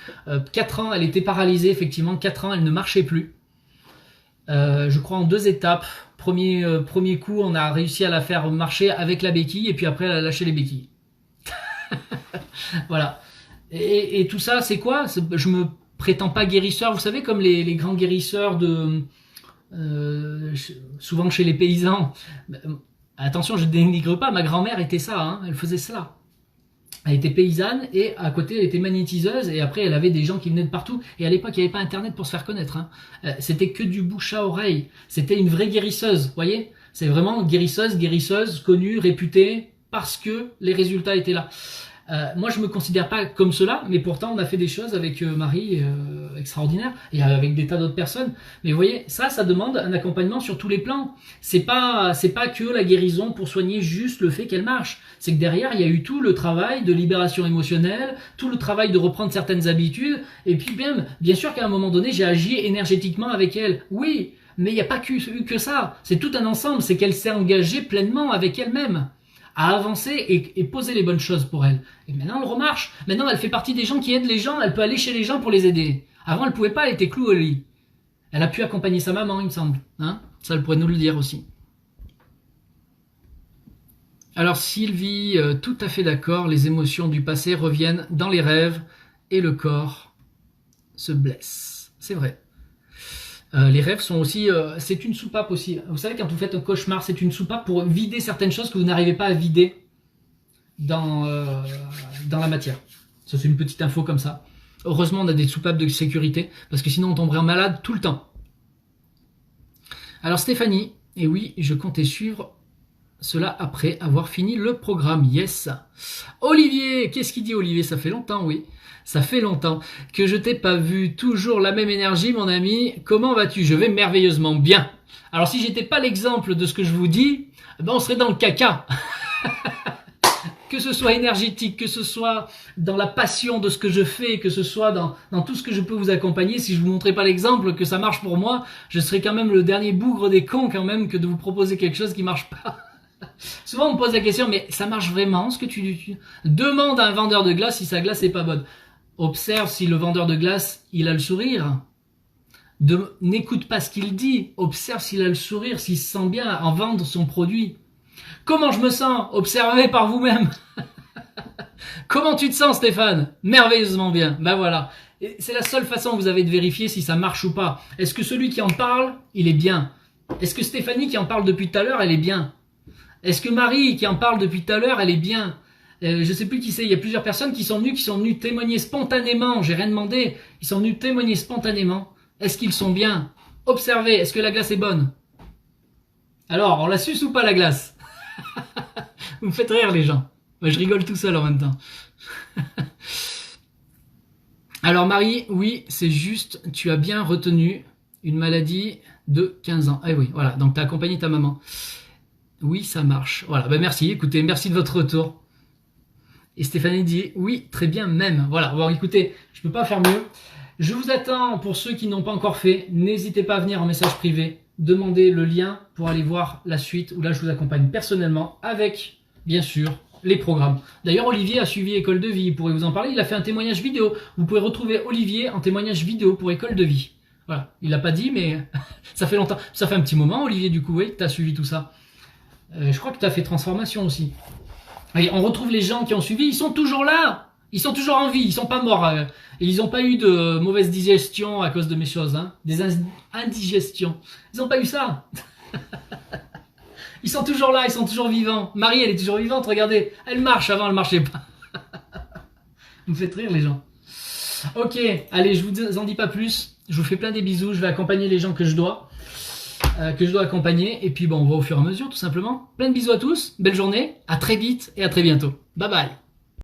4 ans elle était paralysée, effectivement, 4 ans elle ne marchait plus. Je crois en 2 étapes. Premier coup, on a réussi à la faire marcher avec la béquille et puis après elle a lâché les béquilles. Voilà. Et tout ça, c'est quoi? Je me prétends pas guérisseur. Vous savez, comme les grands guérisseurs souvent chez les paysans. Attention, je ne dénigre pas. Ma grand-mère était ça. Hein, elle faisait cela. Elle était paysanne et à côté elle était magnétiseuse et après elle avait des gens qui venaient de partout et à l'époque il n'y avait pas internet pour se faire connaître. Hein. C'était que du bouche à oreille. C'était une vraie guérisseuse, vous voyez? C'est vraiment guérisseuse, connue, réputée parce que les résultats étaient là. Moi je me considère pas comme cela, mais pourtant on a fait des choses avec Marie extraordinaires et avec des tas d'autres personnes. Mais vous voyez, ça demande un accompagnement sur tous les plans. C'est pas que la guérison pour soigner juste le fait qu'elle marche. C'est que derrière il y a eu tout le travail de libération émotionnelle, tout le travail de reprendre certaines habitudes, et puis bien sûr qu'à un moment donné j'ai agi énergétiquement avec elle. Oui, mais il n'y a pas que ça. C'est tout un ensemble. C'est qu'elle s'est engagée pleinement avec elle-même à avancer et poser les bonnes choses pour elle. Et maintenant, elle remarche. Maintenant, elle fait partie des gens qui aident les gens. Elle peut aller chez les gens pour les aider. Avant, elle pouvait pas. Elle était clouée au lit. Elle a pu accompagner sa maman, il me semble. Hein, ça, elle pourrait nous le dire aussi. Alors, Sylvie, tout à fait d'accord. Les émotions du passé reviennent dans les rêves et le corps se blesse. C'est vrai. Les rêves sont aussi, c'est une soupape aussi. Vous savez, quand vous faites un cauchemar, c'est une soupape pour vider certaines choses que vous n'arrivez pas à vider. dans la matière. Ça, c'est une petite info comme ça. Heureusement, on a des soupapes de sécurité, parce que sinon on tomberait malade tout le temps. Alors Stéphanie, et oui, je comptais suivre cela après avoir fini le programme. Yes. Olivier, qu'est-ce qu'il dit Olivier? Ça fait longtemps, oui. Ça fait longtemps que je t'ai pas vu. Toujours la même énergie, mon ami. Comment vas-tu? Je vais merveilleusement bien. Alors si j'étais pas l'exemple de ce que je vous dis, ben on serait dans le caca. Que ce soit énergétique, que ce soit dans la passion de ce que je fais, que ce soit dans tout ce que je peux vous accompagner, si je vous montrais pas l'exemple que ça marche pour moi, je serais quand même le dernier bougre des cons quand même que de vous proposer quelque chose qui marche pas. Souvent on me pose la question, mais ça marche vraiment ce que tu... Demande à un vendeur de glace si sa glace est pas bonne. Observe si le vendeur de glace, il a le sourire. N'écoute pas ce qu'il dit. Observe s'il a le sourire, s'il se sent bien en vendre son produit. Comment je me sens? Observez par vous-même. Comment tu te sens, Stéphane? Merveilleusement bien. Ben voilà. C'est la seule façon que vous avez de vérifier si ça marche ou pas. Est-ce que celui qui en parle, il est bien? Est-ce que Stéphanie qui en parle depuis tout à l'heure, elle est bien? Est-ce que Marie qui en parle depuis tout à l'heure, elle est bien? Je sais plus qui c'est. Il y a plusieurs personnes qui sont venues témoigner spontanément. J'ai rien demandé. Ils sont venus témoigner spontanément. Est-ce qu'ils sont bien? Observez. Est-ce que la glace est bonne? Alors, on la suce ou pas la glace? Vous me faites rire les gens. Moi, je rigole tout seul en même temps. Alors Marie, oui, c'est juste, tu as bien retenu une maladie de 15 ans. Ah oui, voilà, donc tu as accompagné ta maman. Oui, ça marche. Voilà, ben merci, écoutez, merci de votre retour. Et Stéphanie dit, oui, très bien même. Voilà, bon écoutez, je peux pas faire mieux. Je vous attends pour ceux qui n'ont pas encore fait. N'hésitez pas à venir en message privé. Demandez le lien pour aller voir la suite où là je vous accompagne personnellement avec, bien sûr, les programmes. D'ailleurs, Olivier a suivi École de Vie, il pourrait vous en parler, il a fait un témoignage vidéo. Vous pouvez retrouver Olivier en témoignage vidéo pour École de Vie. Voilà, il l'a pas dit, mais ça fait longtemps. Ça fait un petit moment, Olivier, du coup, oui, tu as suivi tout ça. Je crois que tu as fait transformation aussi. Et on retrouve les gens qui ont suivi, ils sont toujours là. Ils sont toujours en vie, ils sont pas morts. Et ils n'ont pas eu de mauvaise digestion à cause de mes choses, hein. Des indigestions. Ils n'ont pas eu ça. Ils sont toujours là, ils sont toujours vivants. Marie, elle est toujours vivante, regardez. Elle marche, avant elle marchait pas. Vous me faites rire les gens. Ok, allez, je vous en dis pas plus. Je vous fais plein des bisous, je vais accompagner les gens que je dois accompagner. Et puis bon, on va au fur et à mesure, tout simplement. Plein de bisous à tous, belle journée, à très vite et à très bientôt. Bye bye.